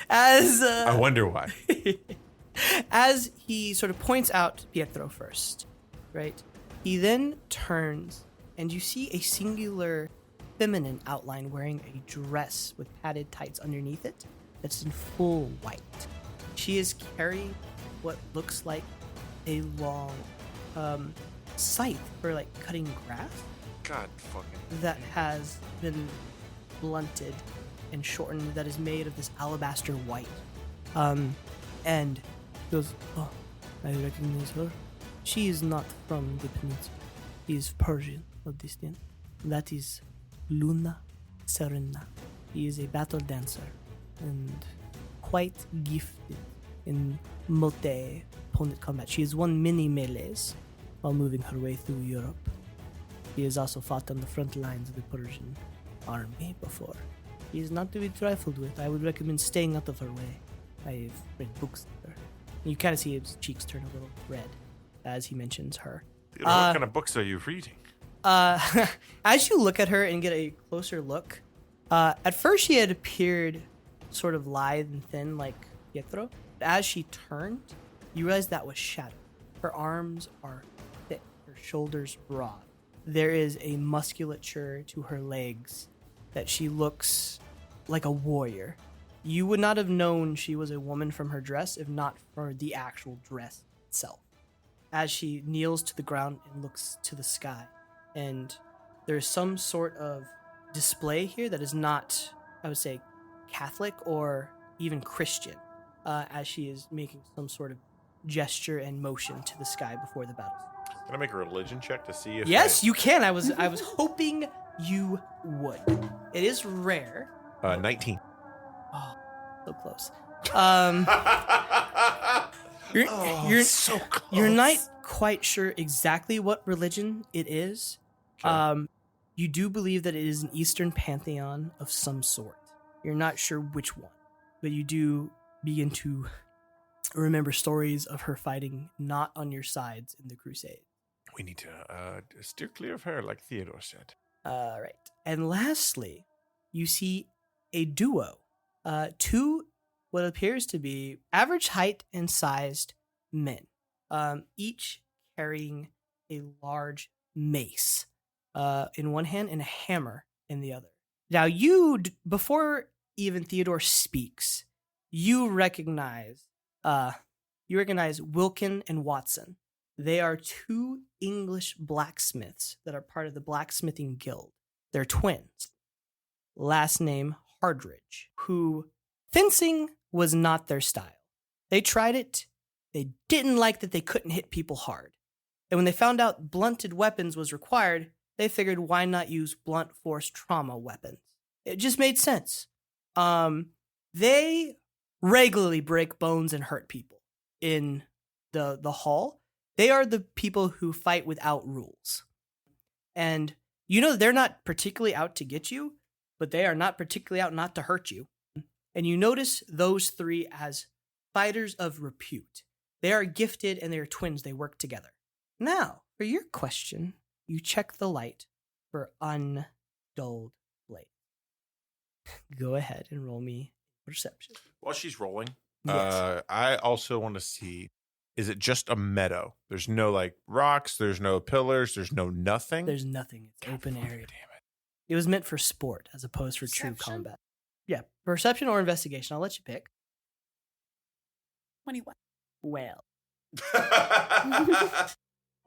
I wonder why. As he sort of points out Pietro first, right? He then turns, and you see a singular feminine outline wearing a dress with padded tights underneath it that's in full white. She is carrying what looks like a long scythe for like cutting grass God fucking. that has been blunted and shortened, that is made of this alabaster white. And he goes, oh, I recognize her. She is not from the peninsula. She is Persian of descent. That is Luna Serena. He is a battle dancer and quite gifted in mote opponent combat. She has won many melees while moving her way through Europe. He has also fought on the front lines of the Persian army before. He is not to be trifled with. I would recommend staying out of her way. I've read books of her. And you kind of see his cheeks turn a little red as he mentions her. Dude, what kind of books are you reading? As you look at her and get a closer look, at first she had appeared sort of lithe and thin like Pietro. As she turned, you realize that was shadow. Her arms are thick, her shoulders broad. There is a musculature to her legs that she looks like a warrior. You would not have known she was a woman from her dress if not for the actual dress itself. As she kneels to the ground and looks to the sky, and there's some sort of display here that is not, I would say, Catholic or even Christian, as she is making some sort of gesture and motion to the sky before the battle. Can I make a religion check to see if? Yes, you can. I was hoping you would. It is rare. 19. Oh, so close. You're so close. You're not quite sure exactly what religion it is. Okay. You do believe that it is an Eastern pantheon of some sort. You're not sure which one, but you do begin to remember stories of her fighting not on your sides in the crusade. We need to steer clear of her, like Theodore said. Right. And lastly, you see a duo. Two, what appears to be average height and sized men, each carrying a large mace in one hand and a hammer in the other. Now, before even Theodore speaks, you recognize Wilkin and Watson. They are two English blacksmiths that are part of the blacksmithing guild. They're twins. Last name Hardridge, who fencing was not their style. They tried it. They didn't like that they couldn't hit people hard. And when they found out blunted weapons was required, they figured why not use blunt force trauma weapons. It just made sense. They regularly break bones and hurt people in the hall. They are the people who fight without rules. And they're not particularly out to get you, but they are not particularly out not to hurt you. And you notice those three as fighters of repute. They are gifted and they are twins. They work together. Now, for your question, you check the light for undulled blade. Go ahead and roll me perception. While she's rolling, Yes. I also want to see, is it just a meadow? There's no rocks, there's no pillars, there's no nothing? There's nothing. It's open fucking area. Damn it. It was meant for sport as opposed for true Perception? combat. Yeah, perception or investigation. I'll let you pick. 21. Well.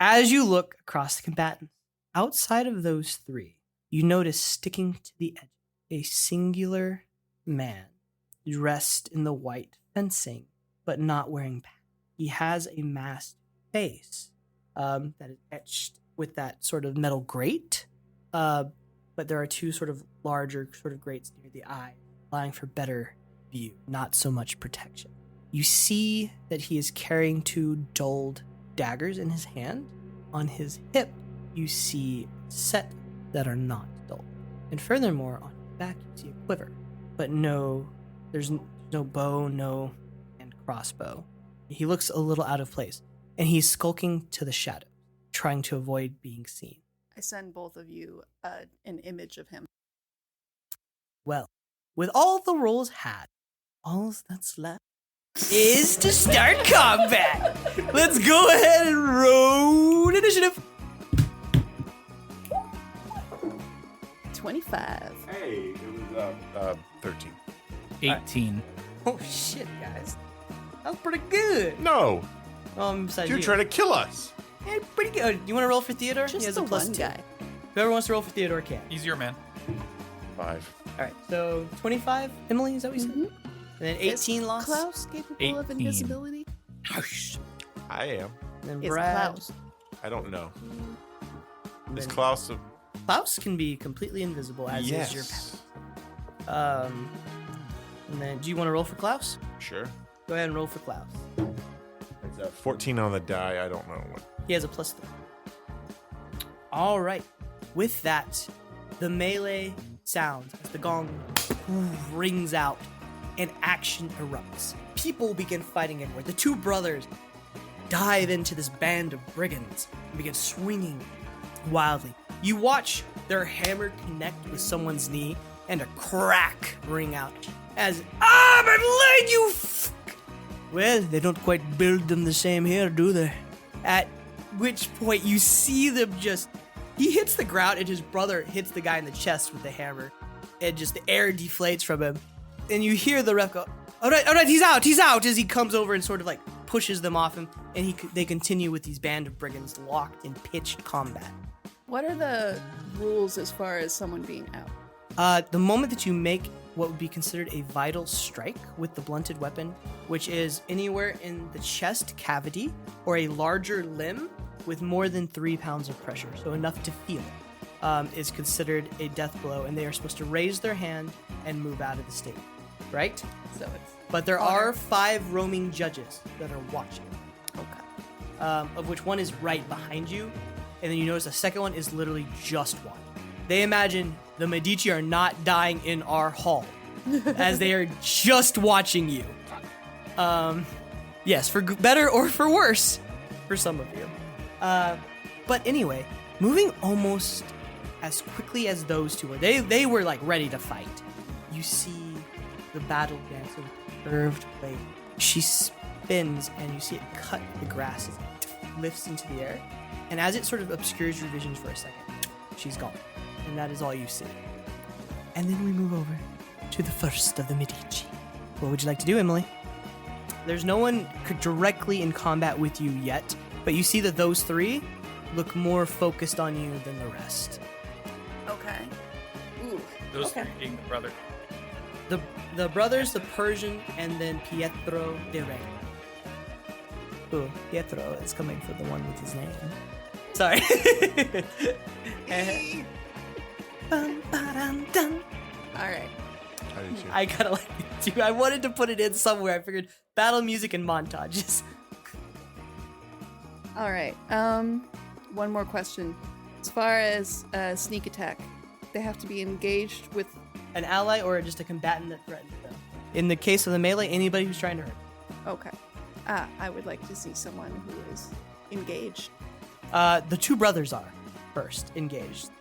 As you look across the combatants, outside of those three, you notice sticking to the edge a singular man dressed in the white fencing, but not wearing pants. He has a masked face that is etched with that sort of metal grate, but there are two sort of larger sort of grates near the eye, allowing for better view, not so much protection. You see that he is carrying two dulled daggers in his hand. On his hip, you see set that are not dulled. And furthermore, on his back, you see a quiver, but there's no bow, no and crossbow. He looks a little out of place, and he's skulking to the shadows, trying to avoid being seen. I send both of you an image of him. Well, with all the rolls had, all that's left is to start combat. Let's go ahead and roll initiative. 25. Hey, it was 13. 18. Oh shit, guys, that was pretty good. No, Besides you're you. trying to kill us. Yeah, pretty good. You want to roll for Theodore? He Just has the a plus one 2. guy. Whoever wants to roll for Theodore can. He's your man. 5. All right, so 25, Emily, is that what you said? Mhm. And then 18 Is lost. Klaus capable of 18. invisibility? I am. And then Is Brad. Klaus. I don't know. and Is then Klaus Klaus can be completely invisible, as is your pet. And then, do you want to roll for Klaus? Sure. Go ahead and roll for Klaus. It's 14 on the die. I don't know what. He has a plus 3. All right. With that, the melee sounds as the gong rings out and action erupts. People begin fighting inward. The two brothers dive into this band of brigands and begin swinging wildly. You watch their hammer connect with someone's knee and a crack ring out as, my leg, you f-. Well, they don't quite build them the same here, do they? At which point you see them he hits the ground and his brother hits the guy in the chest with the hammer. And just the air deflates from him. And you hear the ref go, all right, he's out, as he comes over and sort of pushes them off him. And they continue with these band of brigands locked in pitched combat. What are the rules as far as someone being out? The moment that you make what would be considered a vital strike with the blunted weapon, which is anywhere in the chest cavity or a larger limb with more than 3 pounds of pressure, so enough to feel it, is considered a death blow, and they are supposed to raise their hand and move out of the stadium, right? So it's But there honor. are 5 roaming judges that are watching. of which one is right behind you, and then you notice the second one is literally just one. They imagine the Medici are not dying in our hall, as they are just watching you. Yes, for better or for worse, for some of you. But anyway, moving almost as quickly as those two were, they were like ready to fight. You see the battle dancer with the curved blade. She spins, and you see it cut the grass as it lifts into the air. And as it sort of obscures your visions for a second, she's gone. And that is all you see. And then we move over to the first of the Medici. What would you like to do, Emily? There's no one directly in combat with you yet, but you see that those three look more focused on you than the rest. Okay. Ooh. Those three being the brother. The brothers, the Persian, and then Pietro de Re. Ooh, Pietro is coming for the one with his name. Sorry. All right. I did too. I gotta like it too. I wanted to put it in somewhere. I figured battle music and montages. All right. One more question. As far as sneak attack, they have to be engaged with. An ally or just a combatant that threatens them. In the case of the melee, anybody who's trying to hurt. Okay. I would like to see someone who is engaged. The two brothers are first engaged.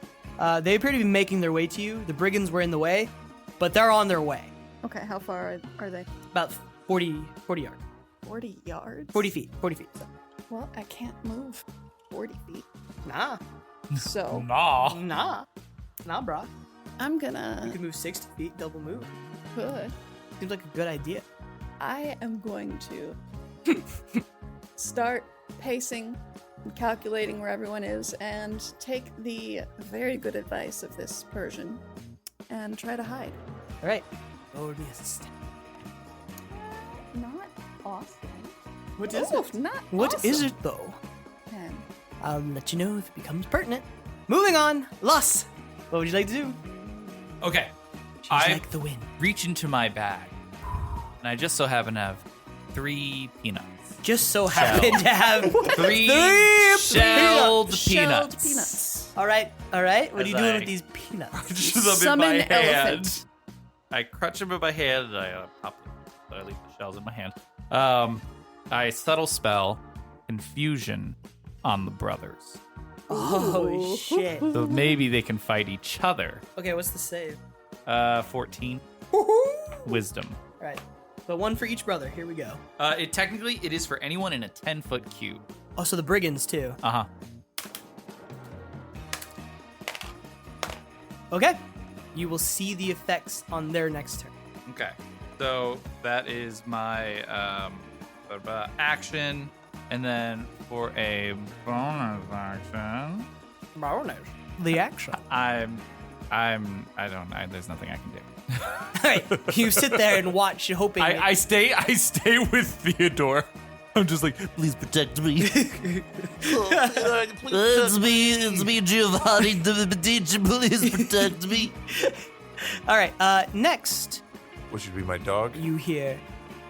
They appear to be making their way to you. The brigands were in the way, but they're on their way. Okay. How far are they? About 40 yards. 40 yards? 40 feet. So. Well, I can't move 40 feet. Nah, So Nah. brah. I'm You gonna can move 60 feet, double move. put. Seems like a good idea. I am going to start pacing and calculating where everyone is and take the very good advice of this Persian and try to hide. All right. Roll me assistant. Not awesome. What is Oh, it? not What awesome. is it though? 10. I'll let you know if it becomes pertinent. Moving on. Laus. What would you like to do? Okay. She's I like the wind. reach into my bag, and I just so happen to have 3 peanuts. Just so happen to have 3 Shelled shelled peanuts. peanuts. All right. What are you As doing I- with these peanuts? Just them in Summon my hand. elephant. I crunch them in my hand, and I pop them. So I leave the shells in my hand. I subtle spell confusion on the brothers, Oh shit. so maybe they can fight each other. Okay, what's the save? 14 wisdom. All right. So one for each brother. Here we go. It is for anyone in a 10-foot cube. Oh, so the brigands too. Uh-huh. Okay. You will see the effects on their next turn. Okay. So that is my action, and then for a bonus action, The action. there's nothing I can do. All right. You sit there and watch, hoping. I stay with Theodore. I'm just like, Please protect me. It's me, Giovanni the Medici. Please protect me. All right. Next, Which would be my dog? you hear,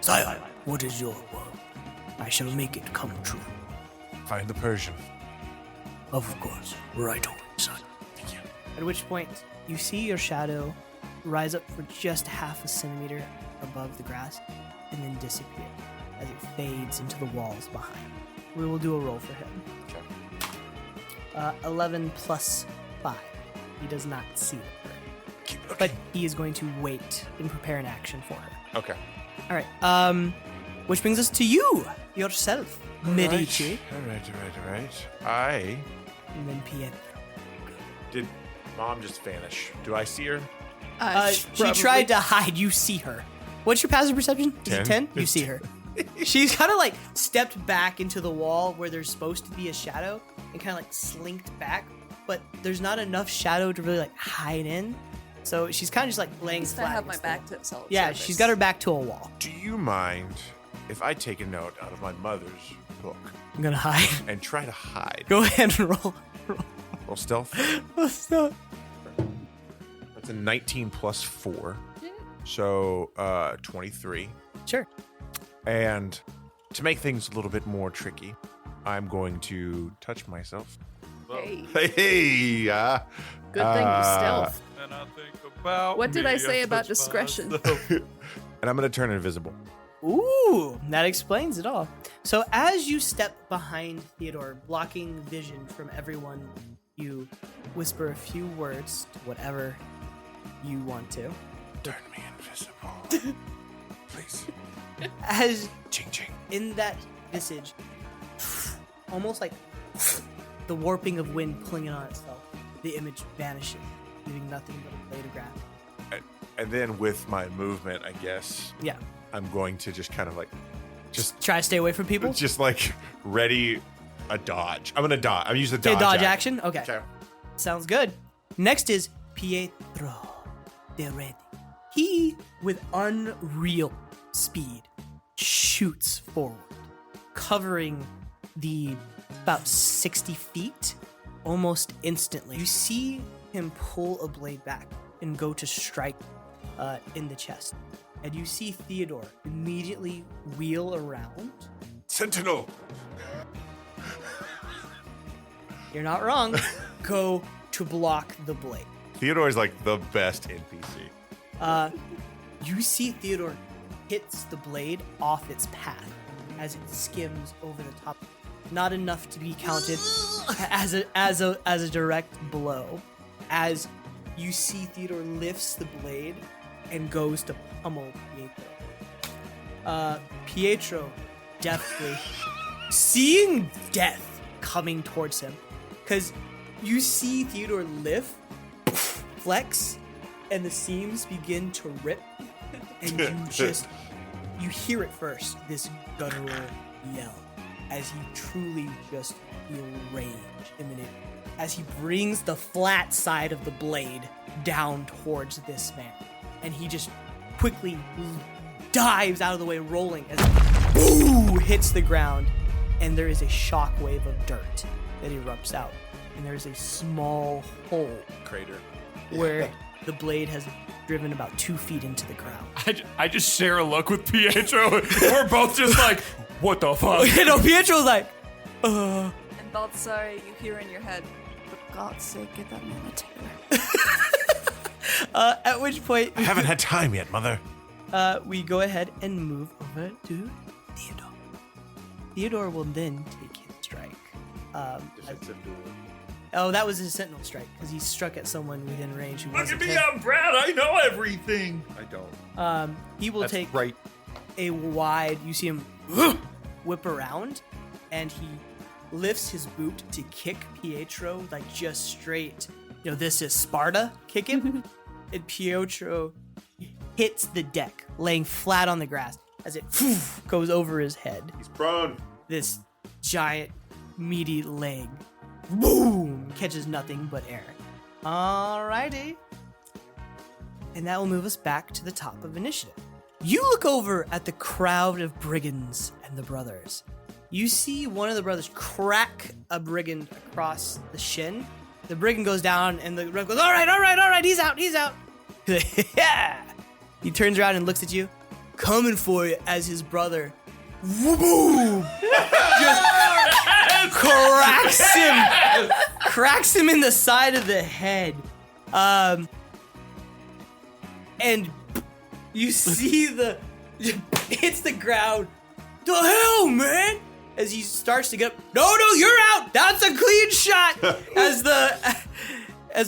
Sire, what is your will? I shall make it come true. Find the Persian. Of course. Right away, son. Thank you. At which point, you see your shadow rise up for just half a centimeter above the grass and then disappear as it fades into the walls behind. We will do a roll for him. 11 plus 5. He does not see her. But he is going to wait and prepare an action for her. Okay. All right. Which brings us to you, yourself, Medici. All right. And then Pietro. Did Mom just vanish? Do I see her? She tried to hide. You see her. What's your passive perception? Is it 10? You see her. She's kind of like stepped back into the wall where there's supposed to be a shadow and kind of like slinked back, but there's not enough shadow to really like hide in. So she's kind of just like laying I flat. have my instead. back to solid Yeah, surface. she's got her back to a wall. Do you mind if I take a note out of my mother's book I'm gonna hide. and try to hide? Go ahead and roll. Roll stealth. So, That's a 19 plus 4. So 23. sure. And to make things a little bit more tricky, I'm going to touch myself. Hey, Hey, good thing you stealth. And I think about What did me, I say about touch discretion? myself. and I'm going to turn invisible. Ooh, that explains it all. So as you step behind Theodore, blocking vision from everyone, you whisper a few words to whatever you want to. Turn me invisible. Please. As Ching ching. in that visage, almost like the warping of wind clinging on itself, the image vanishes, leaving nothing but a blade of grass. And then with my movement, I guess, Yeah. I'm going to just kind of like, just Try to stay away from people. like ready a dodge. I'm going to dodge. I'm using the Okay, dodge dodge action. Okay. Okay. Sounds good. Next is Pietro de Redi. He, with unreal speed, shoots forward, covering the about 60 feet almost instantly. You see him pull a blade back and go to strike in the chest. And you see Theodore immediately wheel around. Sentinel. You're not wrong. Go to block the blade. Theodore is like the best NPC. You see Theodore hits the blade off its path as it skims over the top. Not enough to be counted as a direct blow. As you see Theodore lifts the blade and goes to pummel Pietro. Pietro deftly seeing death coming towards him, because you see Theodore lift, flex, and the seams begin to rip, and you hear it first, this guttural yell, as he truly just feel rage emanate, as he brings the flat side of the blade down towards this man, and he just quickly dives out of the way, rolling as boo hits the ground, and there is a shockwave of dirt that erupts out, and there's a small hole Crater. where the blade has driven about 2 feet into the ground. I just share a look with Pietro. We're both just like, what the fuck? You know, Pietro's like, And Baldassarre, you hear in your head, for God's sake, get that man a tailor. at which point I haven't had time yet, mother. we go ahead and move over to Theodore. Theodore will then take his strike. Oh, that was his sentinel strike, because he struck at someone within range who wasn't him. I'm Brad. I know everything. I don't. He will take right. a wide, you see him whip around, and he lifts his boot to kick Pietro, like just straight, you know, this is Sparta, kick him. And Pietro hits the deck, laying flat on the grass as it goes over his head. He's prone. This giant, meaty leg, boom, catches nothing but air. Alrighty. And that will move us back to the top of initiative. You look over at the crowd of brigands and the brothers. You see one of the brothers crack a brigand across the shin. The brigand goes down, and the brother goes, all right, he's out. Yeah. He turns around and looks at you, coming for you as his brother, boom, just cracks him in the side of the head. And you see hits the ground. The hell, man? As he starts to get up. No, you're out. That's a clean shot. As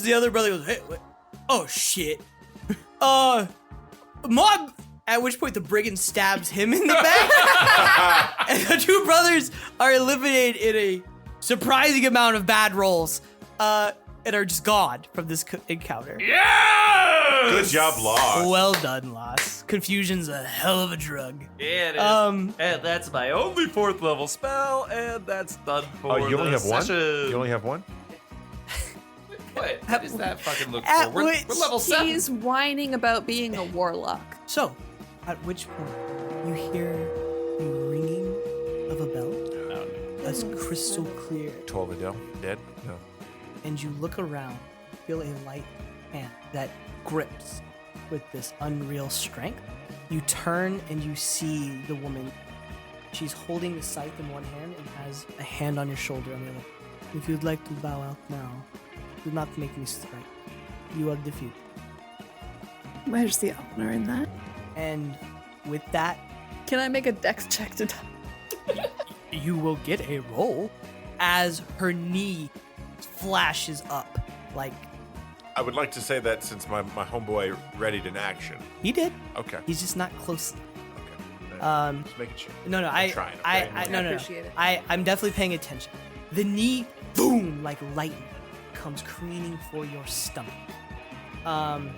the other brother goes, hey, wait. Oh shit. Mob. At which point the brigand stabs him in the back. And the two brothers are eliminated in a surprising amount of bad rolls. And are just gone from this encounter. Yes! Good job, Laus. Well done, Laus. Confusion's a hell of a drug. Yeah, it is. And that's my only 4th level spell, and that's done for Oh, you only the have one? session. You only have one? What does that fucking look At for? We're which level 7. He's whining about being a warlock. So, at which point you hear the ringing of a bell that's crystal clear, 12 Adele. Dead? No. and you look around, feel a light hand that grips with this unreal strength. You turn and you see the woman She's holding the scythe in one hand and has a hand on your shoulder on the other. If you'd like to bow out now, do not make me strike. You are defeated. Where's the honor in that? And with that, Can I make a dex check to die? you will get a roll as her knee flashes up. Like, I would like to say that since my homeboy readied an action. he did. Okay. He's just not close. Okay. Just making sure. No, I'm trying, okay? No. appreciate it. I'm definitely paying attention. The knee, boom, like lightning, comes careening for your stomach. And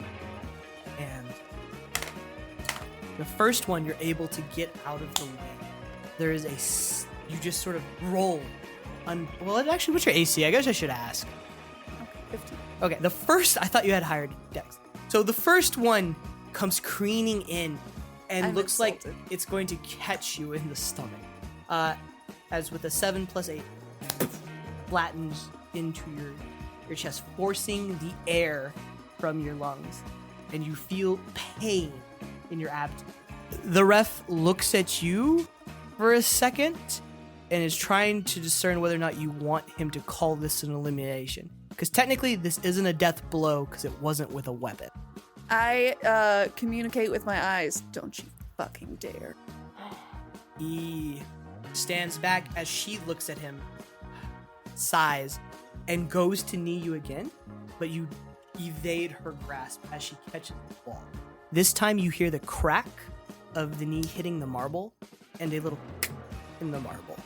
the first one you're able to get out of the way. There is you just sort of roll. Well, actually, what's your AC? I guess I should ask. 15. Okay, the first, I thought you had higher dex. So the first one comes careening in and I'm looks like insulted. it's going to catch you in the stomach. As with a 7 + 8, flattens into your chest, forcing the air from your lungs. And you feel pain in your abdomen. The ref looks at you for a second and is trying to discern whether or not you want him to call this an elimination. Because technically, this isn't a death blow because it wasn't with a weapon. I communicate with my eyes. Don't you fucking dare. He stands back as she looks at him, sighs, and goes to knee you again, but you evade her grasp as she catches the ball. This time you hear the crack of the knee hitting the marble and a little in the marble.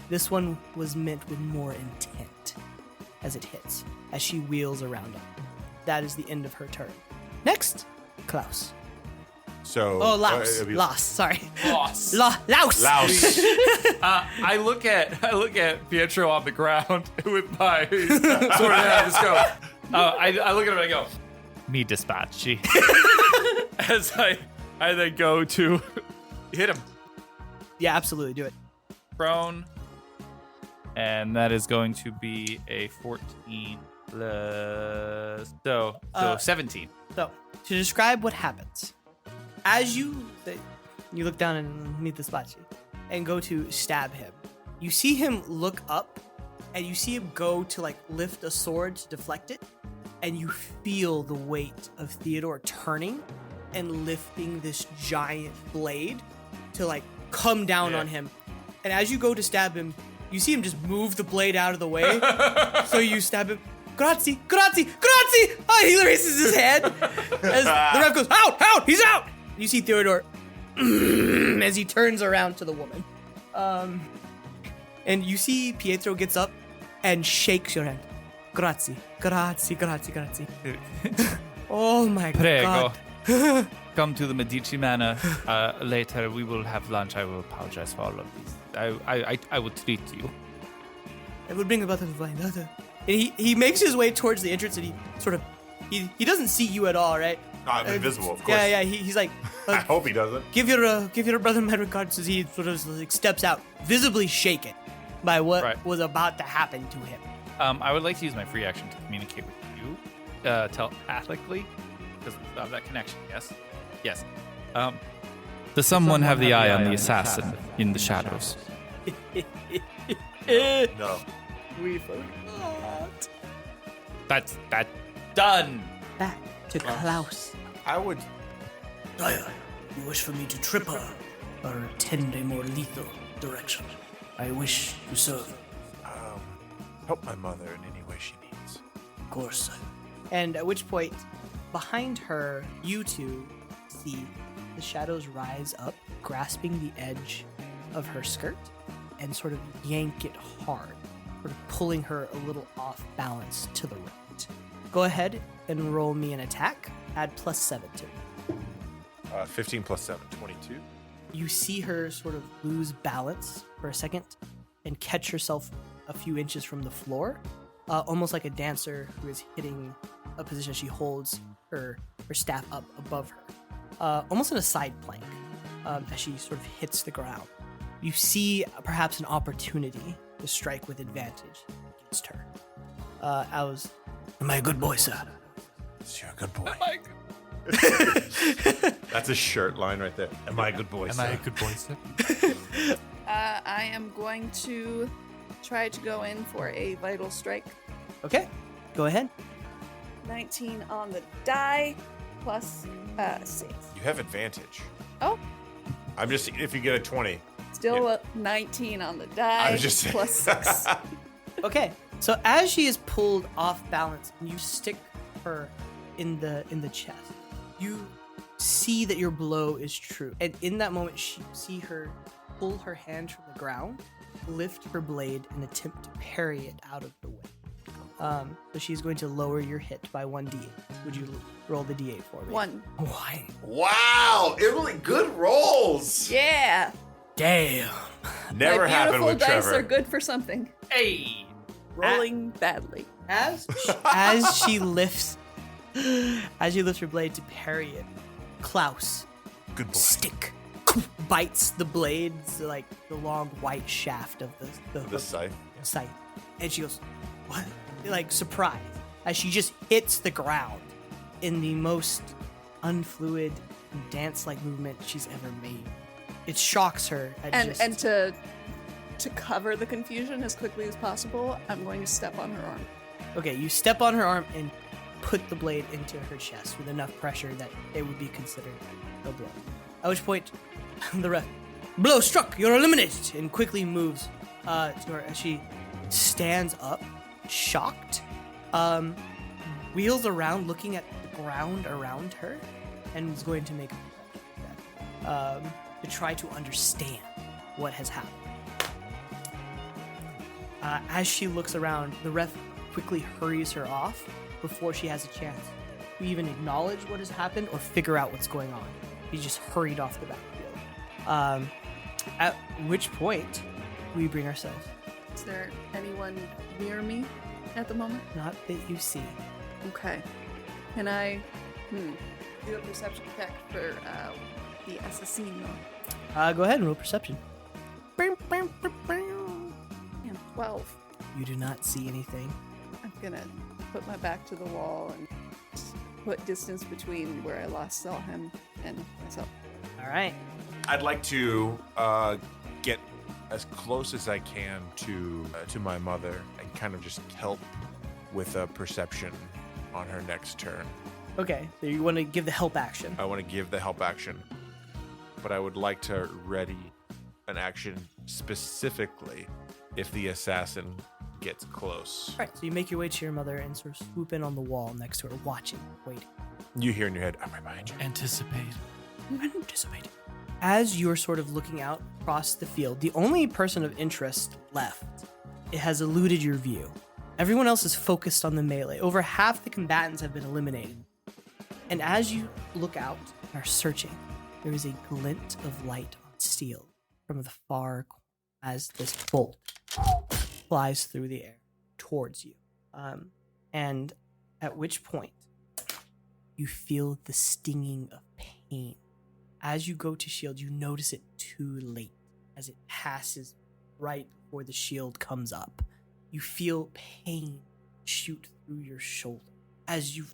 This one was meant with more intent as it hits, as she wheels around him. That is the end of her turn. Next, Klaus. So. Oh, Laus. it'll be- Laus, sorry. Loss. Laus. Laus. I look at Pietro on the ground with my sword in hand. Just go. I look at him and I go, "Me dispatchi." As I then go to hit him Yeah, absolutely, do it. prone, and that is going to be a 14 plus 17. So, to describe what happens, as you look down and meet the Spachi and go to stab him, you see him look up and you see him go to like lift a sword to deflect it, and you feel the weight of Theodore turning and lifting this giant blade to like come down on him. And as you go to stab him, you see him just move the blade out of the way. So you stab him. Grazie, grazie, grazie! Oh, he raises his hand as the ref goes, out, he's out! You see Theodore as he turns around to the woman. And you see Pietro gets up and shakes your hand. Grazie, grazie, grazie, grazie. Oh my Prego. God. Come to the Medici Manor later. We will have lunch. I will apologize for all of this. I will treat you. I will bring a bottle of wine. And he makes his way towards the entrance and he sort of, he doesn't see you at all, right? I'm invisible, of course. Yeah, he's like, I hope he doesn't. give your brother my regards as he sort of like steps out, visibly shaken by what was about to happen to him. I would like to use my free action to communicate with you telepathically, because of that connection. Yes. Does someone have the eye on the assassin in the shadows? No. We forgot. That's done. Back to Klaus. I would. You wish for me to trip her or tend a more lethal direction? I wish to serve. Help my mother in any way she needs. Of course. And at which point, behind her, you two see the shadows rise up, grasping the edge of her skirt, and sort of yank it hard, sort of pulling her a little off balance to the right. Go ahead and roll me an attack. Add +7 to it. 15 plus 7, 22. You see her sort of lose balance for a second and catch herself a few inches from the floor, almost like a dancer who is hitting a position. She holds her staff up above her, almost in a side plank, as she sort of hits the ground. You see perhaps an opportunity to strike with advantage against her. Am I a good boy, sir? You're a good boy. That's a shirt line right there. Am I a good boy? Am I a good boy, sir? I am going to try to go in for a vital strike. Okay, go ahead. 19 on the die plus 6. You have advantage. Oh, I'm just if you get a 20. still a 19 on the die I was just saying. plus 6. Okay, so as she is pulled off balance and you stick her in the chest, you see that your blow is true. And in that moment, you see her pull her hand from the ground, lift her blade, and attempt to parry it out of the way. So she's going to lower your hit by 1d8. Would you roll the d8 for me? 1. Why? Wow, really good rolls. Yeah. Damn. Never My happened beautiful with dice Trevor. are good for something. Hey! Rolling badly. As she lifts her blade to parry it, Klaus Good boy. stick bites the blades, like the long white shaft of the scythe. scythe, and she goes, "What?" Like surprised as she just hits the ground in the most unfluid, dance-like movement she's ever made. It shocks her. And to cover the confusion as quickly as possible, I'm going to step on her arm. Okay, you step on her arm and put the blade into her chest with enough pressure that it would be considered a blow. At which point, the ref, blow struck, you're eliminated, and quickly moves to her as she stands up, shocked, wheels around looking at the ground around her, and is going to make a perception check to try to understand what has happened. As she looks around, the ref quickly hurries her off before she has a chance to even acknowledge what has happened or figure out what's going on. He just hurried off the battlefield. At which point, we bring ourselves. Is there anyone near me at the moment? Not that you see. Okay. Can I do a perception check for the Assassino? Go ahead and roll perception. Damn, 12. You do not see anything. I'm gonna put my back to the wall and put distance between where I last saw him and myself. All right. I'd like to get as close as I can to my mother and kind of just help with a perception on her next turn. Okay, so you want to give the help action. I want to give the help action, but I would like to ready an action specifically if the assassin gets close. All right, so you make your way to your mother and sort of swoop in on the wall next to her, watching, waiting. You hear in your head, I'm right behind you. Anticipate. Anticipating. As you're sort of looking out across the field, the only person of interest left, it has eluded your view. Everyone else is focused on the melee. Over half the combatants have been eliminated. And as you look out and are searching, there is a glint of light on steel from the far corner as this bolt flies through the air towards you. And at which point, you feel the stinging of pain. As you go to shield, you notice it too late as it passes right before the shield comes up. You feel pain shoot through your shoulder as you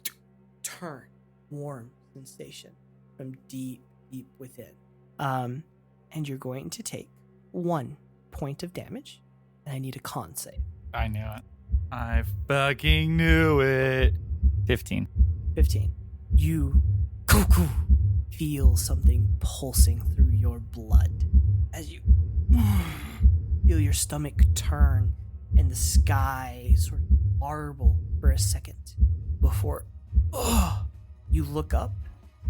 turn, warm sensation from deep, deep within. And you're going to take 1 point of damage, and I need a con save. I knew it. I fucking knew it. 15. 15. You feel something pulsing through your blood as you feel your stomach turn and the sky sort of marble for a second before you look up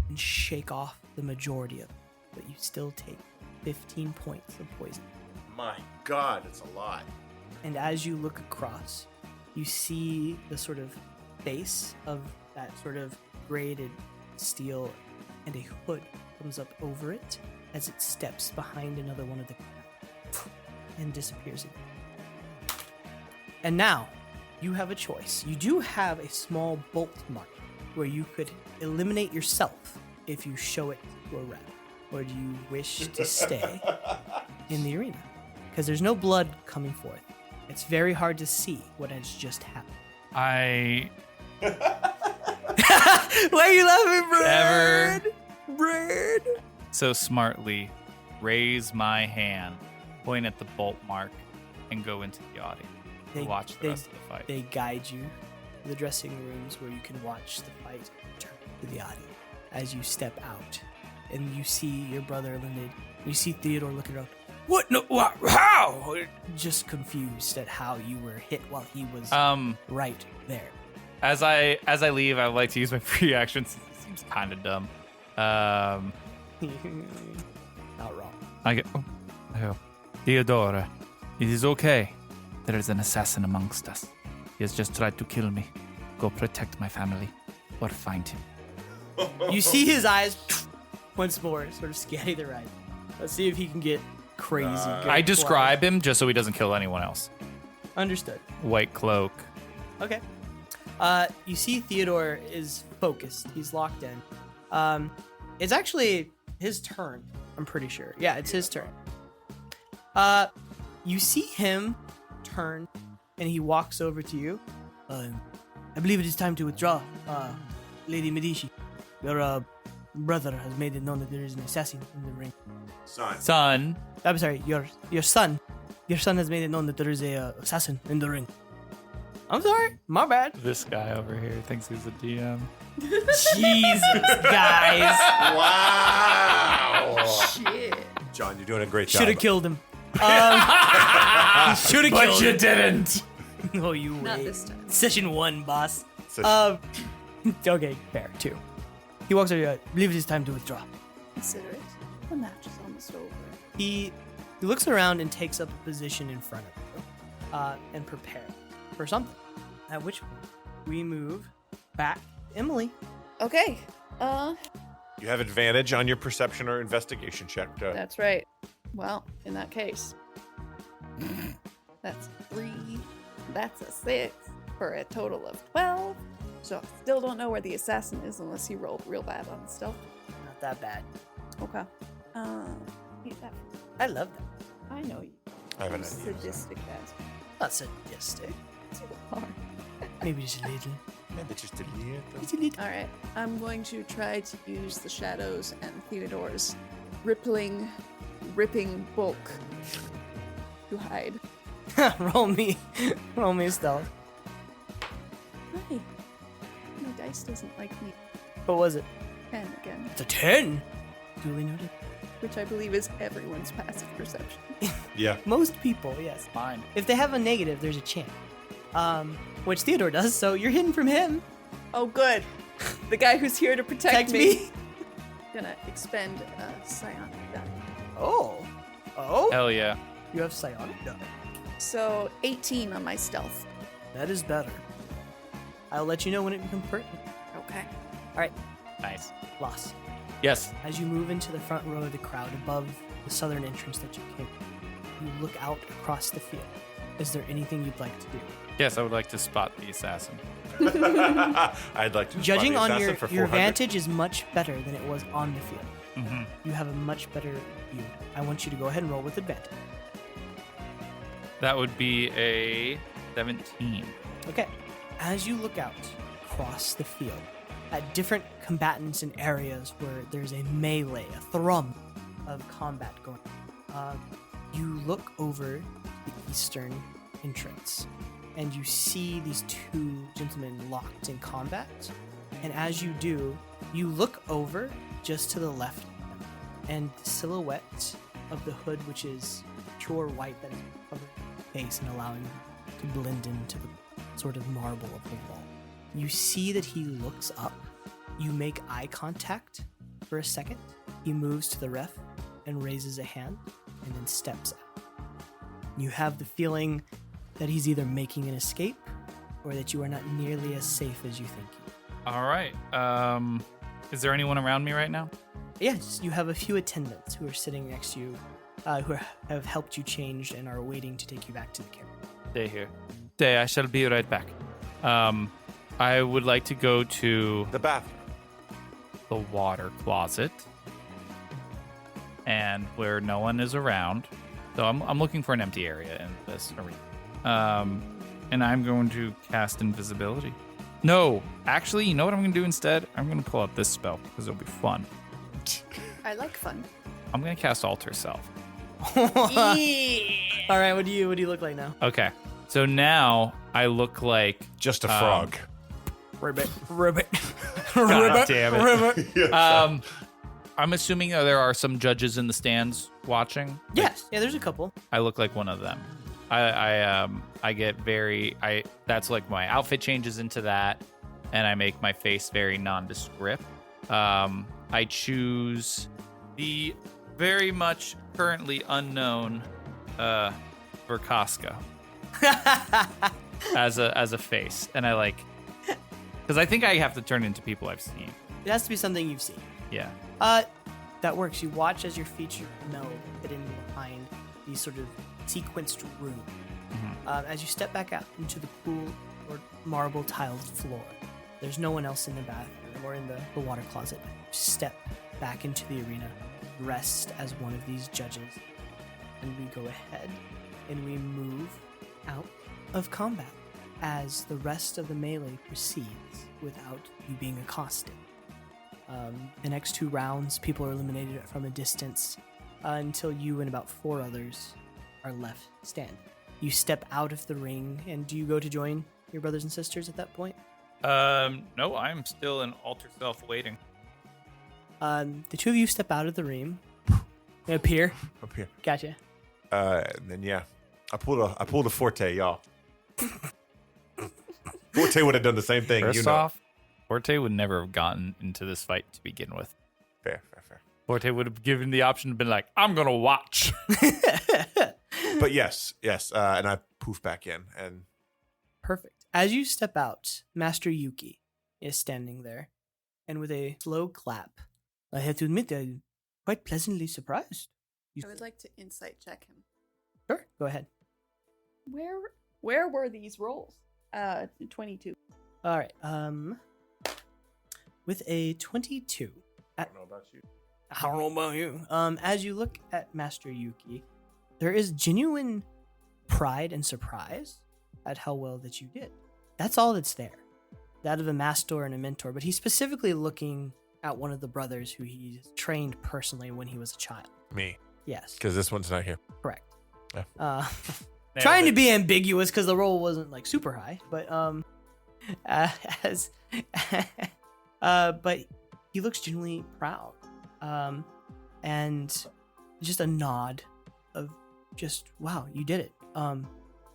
and shake off the majority of it, but you still take 15 points of poison. My God, it's a lot. And as you look across, you see the sort of base of that sort of braided steel, and a hood comes up over it as it steps behind another one of the and disappears again. And now, you have a choice. You do have a small bolt mark where you could eliminate yourself if you show it to a rep. Or do you wish to stay in the arena? Because there's no blood coming forth. It's very hard to see what has just happened. Why are you laughing, Brad? Ever Brad. so smartly raise my hand point at the bolt mark, and go into the audience to watch the rest of the fight. They guide you to the dressing rooms where you can watch the fight turn to the audience. As you step out, and you see your brother eliminated, you see Theodore looking around. What? No, what? How? Just confused at how you were hit while he was right there. As I leave, I would like to use my free action. Since it seems kind of dumb. Not wrong. I get. Oh, Theodora, it is okay. There is an assassin amongst us. He has just tried to kill me. Go protect my family, or find him. You see his eyes once more, sort of scanning the right. Let's see if he can get crazy. I describe him just so he doesn't kill anyone else. Understood. White cloak. Okay. You see Theodore is focused. He's locked in. It's actually his turn, I'm pretty sure. Yeah, it's his turn. You see him turn, and he walks over to you. I believe it is time to withdraw, Lady Medici. Your brother has made it known that there is an assassin in the ring. Son. I'm sorry, your son. Your son has made it known that there is a assassin in the ring. I'm sorry, my bad. This guy over here thinks he's a DM. Jesus, guys. Wow. Shit. John, you're doing a great job. Should have killed him. Should have killed him. But you didn't. No, you Not wait. this time. Session 1, boss. Session- Okay, fair, 2. He walks over. I believe it is time to withdraw. Consider it. The match is almost over. He looks around and takes up a position in front of you, and prepare for something. At which point, we move back to Emily. Okay. You have advantage on your perception or investigation check. That's right. Well, in that case, that's 3. That's a 6 for a total of 12. So I still don't know where the assassin is unless he rolled real bad on stealth. Not that bad. Okay. Hate that. I love that. I know you. I have an You're idea. sadistic as Not sadistic. you are. Maybe just a little. Maybe just a little. Just a little. All right. I'm going to try to use the shadows and Theodore's ripping bulk to hide. Roll me stealth. Hi. My dice doesn't like me. What was it? 10 again, It's a 10. Duly noted. which I believe is everyone's passive perception. Yeah. Most people, yes. Fine. If they have a negative, there's a chance. Which Theodore does, so you're hidden from him. Oh, good. The guy who's here to protect Protect me. me. Gonna expend psionic die. Oh. Hell yeah. You have psionic die. So 18 on my stealth. That is better. I'll let you know when it becomes pertinent. Okay. All right, Nice. Loss. Yes. As you move into the front row of the crowd above the southern entrance that you came, you look out across the field. Is there anything you'd like to do? Yes, I would like to spot the assassin. I'd like to Judging spot the on assassin for your 400. vantage is much better than it was on the field. Mm-hmm. You have a much better view. I want you to go ahead and roll with advantage. That would be a 17. Okay. As you look out across the field at different combatants in areas where there's a melee, a thrum of combat going on, you look over the eastern entrance and you see these two gentlemen locked in combat. And as you do, you look over just to the left of them, and the silhouette of the hood, which is pure white that is covering the face and allowing you to blend into the sort of marble of the wall. You see that he looks up. You make eye contact for a second. He moves to the ref and raises a hand and then steps out. You have the feeling that he's either making an escape or that you are not nearly as safe as you think you are. All right. Is there anyone around me right now? Yes, you have a few attendants who are sitting next to you, who have helped you change and are waiting to take you back to the camera. Stay here. Stay. I shall be right back. I would like to go to The bathroom. the water closet, and where no one is around. So I'm looking for an empty area in this arena. And I'm going to cast invisibility. No, actually, you know what I'm going to do instead? I'm going to pull out this spell because it'll be fun. I like fun. I'm going to cast Alter Self. All right, what do you look like now? Okay. So now I look like Just a frog. Ribbit. God damn it. I'm assuming there are some judges in the stands watching. Yes. Yeah, there's a couple. I look like one of them. I get that's like my outfit changes into that, and I make my face very nondescript. I choose the very much currently unknown Verkaska as a face, and I like because I think I have to turn into people I've seen. It has to be something you've seen. Yeah. That works. You watch as your feature hidden behind these sort of sequenced rooms. As you step back out into the cool or marble tiled floor, there's no one else in the bathroom or in the water closet. You step back into the arena, rest as one of these judges, and we go ahead and we move out of combat as the rest of the melee proceeds without you being accosted. The next 2 rounds, people are eliminated from a distance until you and about 4 others are left standing. You step out of the ring, and do you go to join your brothers and sisters at that point? No, I'm still in alter self waiting. The 2 of you step out of the ring. Up here. Up here. Gotcha. And then I pulled a Forte, y'all. Forte would have done the same thing. First off, Forte would never have gotten into this fight to begin with. Fair. Forte would have given the option to be like, I'm gonna watch. But yes, and I poof back in, and Perfect. As you step out, Master Yuki is standing there, and with a slow clap, I have to admit I'm quite pleasantly surprised. I would like to insight check him. Sure, go ahead. Where were these rolls? 22. All right. With a 22. I don't know about you. I don't know about you. As you look at Master Yuki, there is genuine pride and surprise at how well that you did. That's all that's there. That of a master and a mentor, but he's specifically looking at one of the brothers who he's trained personally when he was a child. Me. Yes, Because this one's not here. correct. Yeah. Trying to be ambiguous because the roll wasn't like super high, but but he looks genuinely proud, and just a nod of just wow, you did it.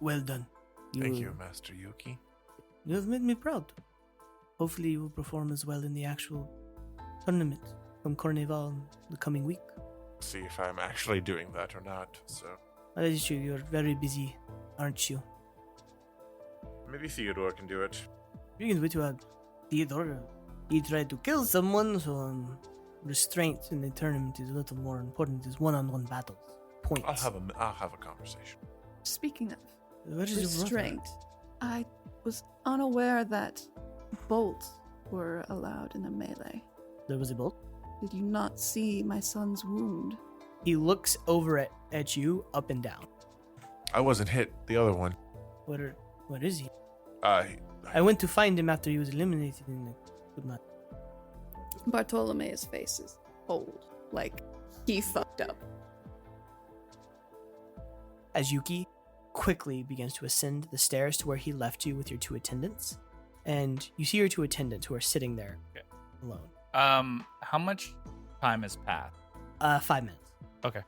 Well done. Thank you, Master Yuki. You have made me proud. Hopefully, you will perform as well in the actual tournament from Carnival in the coming week. See if I'm actually doing that or not. So That is true. You're very busy, aren't you? maybe Theodore can do it. You can wait to Theodore. He tried to kill someone, so restraint in the tournament is a little more important. It's one-on-one battles. Points. I'll have a conversation. Speaking of Where is your brother? restraint, I was unaware that bolts were allowed in a melee. There was a bolt. Did you not see my son's wound? He looks over at you, up and down. I wasn't hit. The other one. Where is he? I I went to find him after he was eliminated and I could not. Bartolomea's face is cold, like he fucked up. As Yuki quickly begins to ascend the stairs to where he left you with your 2 attendants, and you see your 2 attendants who are sitting there alone. How much time has passed? 5 minutes. Okay.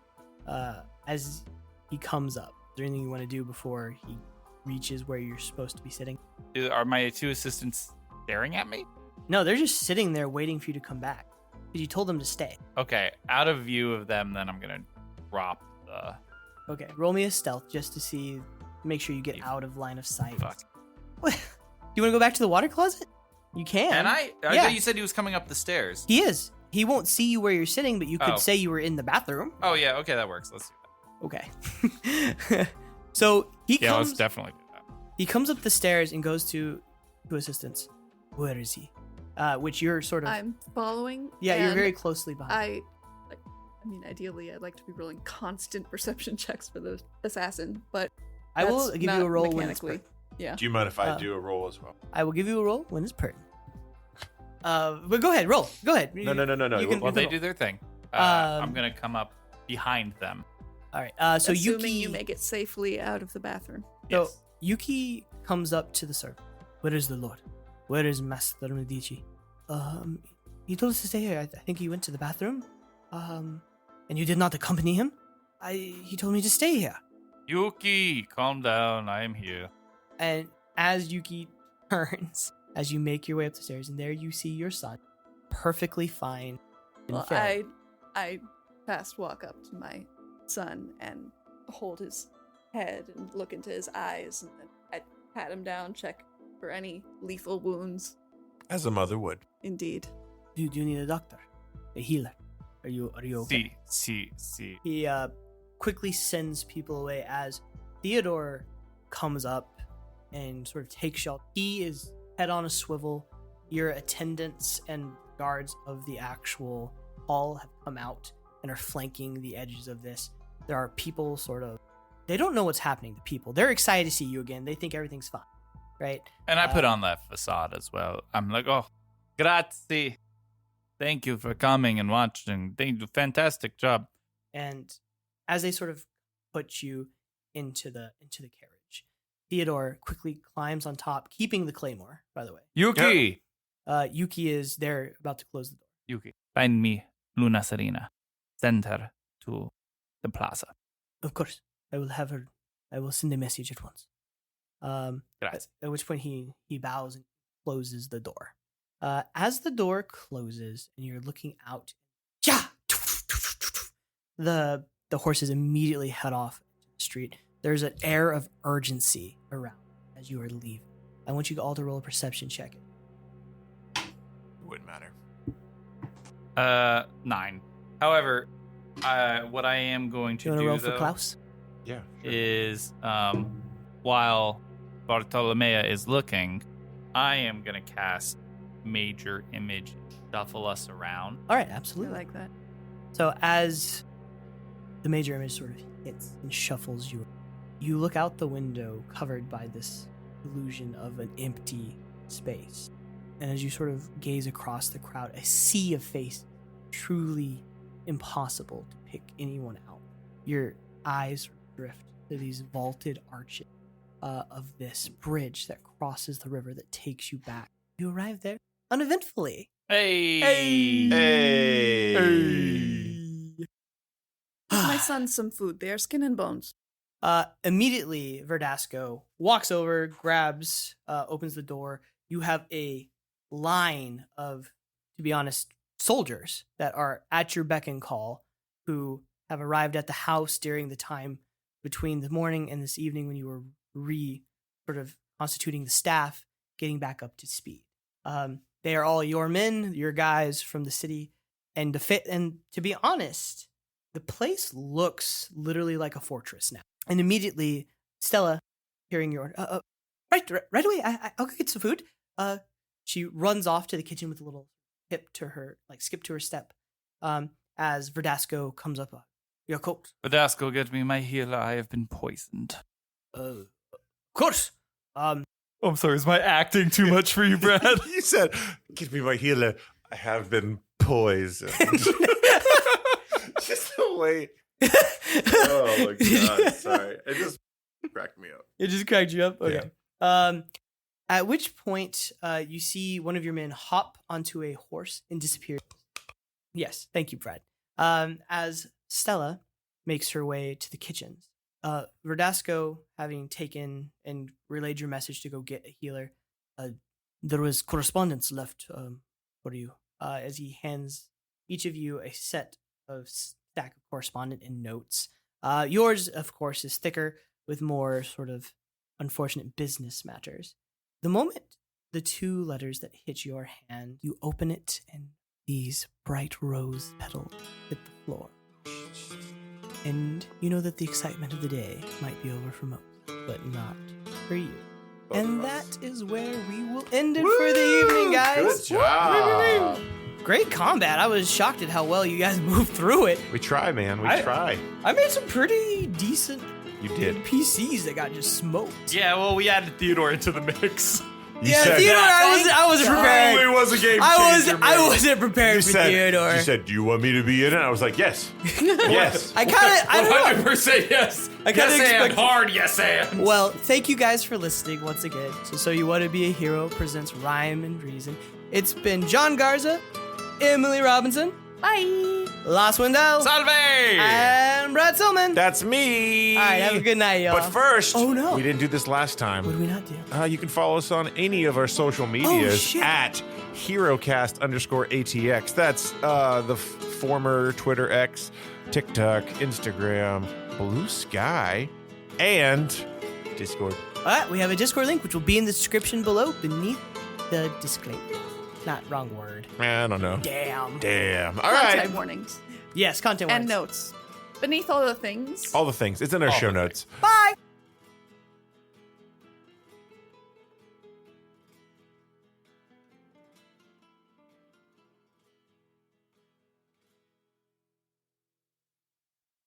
As he comes up, is there anything you want to do before he reaches where you're supposed to be sitting? Are my 2 assistants staring at me? No, they're just sitting there waiting for you to come back. Because you told them to stay. Okay, out of view of them, then I'm gonna drop the. Okay, roll me a stealth just to see, make sure you get out of line of sight. Fuck. What? Do you want to go back to the water closet? You can. And I Yeah. thought you said he was coming up the stairs. He is. He won't see you where you're sitting, but you could Oh. say you were in the bathroom. Oh yeah, okay, that works. Let's do that. Okay. So he Yeah, comes. let's definitely do that. He comes up the stairs and goes to assistants. Where is he? Which you're sort of. I'm following. Yeah, you're and very closely behind. I mean, ideally, I'd like to be rolling constant perception checks for the assassin, but I will that's give you not a roll when it's mechanically. pertinent. Yeah. Do you mind if I do a roll as well? I will give you a roll when it's pertinent. But go ahead, roll. Go ahead. No. You can- While they roll. do their thing, Um, I'm gonna come up behind them. All right. So Assuming Yuki, you make it safely out of the bathroom. So Yuki comes up to the servant. Where is the Lord? Where is Master Medici? He told us to stay here. I think he went to the bathroom. And you did not accompany him? He told me to stay here. Yuki, calm down. I am here. And as Yuki turns, as you make your way up the stairs, and there you see your son, perfectly fine. And Well, fed. I fast walk up to my son and hold his head and look into his eyes, and then I pat him down, check for any lethal wounds. As a mother would. Indeed. Do you need a doctor? A healer? Are you okay? See. He quickly sends people away as Theodore comes up and sort of takes shelter. He is head on a swivel. Your attendants and guards of the actual hall have come out and are flanking the edges of this. There are people they don't know what's happening to people. They're excited to see you again. They think everything's fine, right? And I put on that facade as well. I'm like, oh, grazie. Thank you for coming and watching. Thank you. Fantastic job. And as they sort of put you into the carriage, Theodore quickly climbs on top, keeping the claymore, by the way. Yuki! Yuki is there about to close the door. Yuki, find me Luna Serena. Send her to the plaza. Of course. I will send a message at once. Grazie. At which point he bows and closes the door. As the door closes and you're looking out, the horses immediately head off to the street. There's an air of urgency around as you are leaving. I want you all to roll a perception check. It wouldn't matter. 9. However, what I am going to You want do to roll for though, Klaus? Yeah. Sure. is while Bartolomea is looking, I am going to cast Major Image and shuffle us around. All right, I absolutely. like that. So as the major image sort of hits and shuffles you look out the window covered by this illusion of an empty space. And as you sort of gaze across the crowd, a sea of faces, truly impossible to pick anyone out. Your eyes drift to these vaulted arches of this bridge that crosses the river that takes you back. You arrive there uneventfully. Hey! Give my son some food. They are skin and bones. Immediately, Verdasco walks over, grabs, opens the door. You have a line of, to be honest, soldiers that are at your beck and call who have arrived at the house during the time between the morning and this evening when you were sort of constituting the staff, getting back up to speed. They are all your men, your guys from the city, and to be honest, the place looks literally like a fortress now. And immediately, Stella, hearing your order, right away, I'll go get some food. She runs off to the kitchen with a little skip to her step. As Verdasco comes up, your coat. Verdasco, get me my healer. I have been poisoned. Of course. I'm sorry, is my acting too much for you, Brad? You said, "Give me my healer." I have been poisoned. Just the way. Oh my god! Sorry, it just cracked me up. It just cracked you up. Okay. Yeah. At which point, you see one of your men hop onto a horse and disappear. Yes, thank you, Brad. As Stella makes her way to the kitchens, Verdasco, having taken and relayed your message to go get a healer, there was correspondence left for you. As he hands each of you a stack of correspondence and notes. Yours, of course, is thicker with more sort of unfortunate business matters. The moment the 2 letters that hit your hand, you open it and these bright rose petals hit the floor. And you know that the excitement of the day might be over for most, but not for you. And that is where we will end it for the evening, guys. Good job. Great combat. I was shocked at how well you guys moved through it. We try, man. We try. I made some pretty decent You did. PCs that got just smoked. Yeah, well, we added Theodore into the mix. said Theodore, I wasn't prepared. Probably was a game changer. I wasn't prepared for Theodore. You said, "Do you want me to be in it?" I was like, "Yes, yes." I don't know. 100% yes. I kinda yes and expect- hard yes and. Well, thank you guys for listening once again. So You Want to Be a Hero presents Rhyme and Reason. It's been John Garza, Emily Robinson, Bye. Laus Weindel, Salve! and Brad Silman. That's me. All right, have a good night, y'all. But first, Oh, no. we didn't do this last time. What did we not do? You can follow us on any of our social medias shit. at HeroCast_ATX. That's the former Twitter X, TikTok, Instagram, Blue Sky, and Discord. All right, we have a Discord link, which will be in the description below beneath the disclaimer. Not wrong word. I don't know. Damn. All right. Content warnings Yes, content and warnings. notes. Beneath all the things. All the things. It's in our show notes. Bye.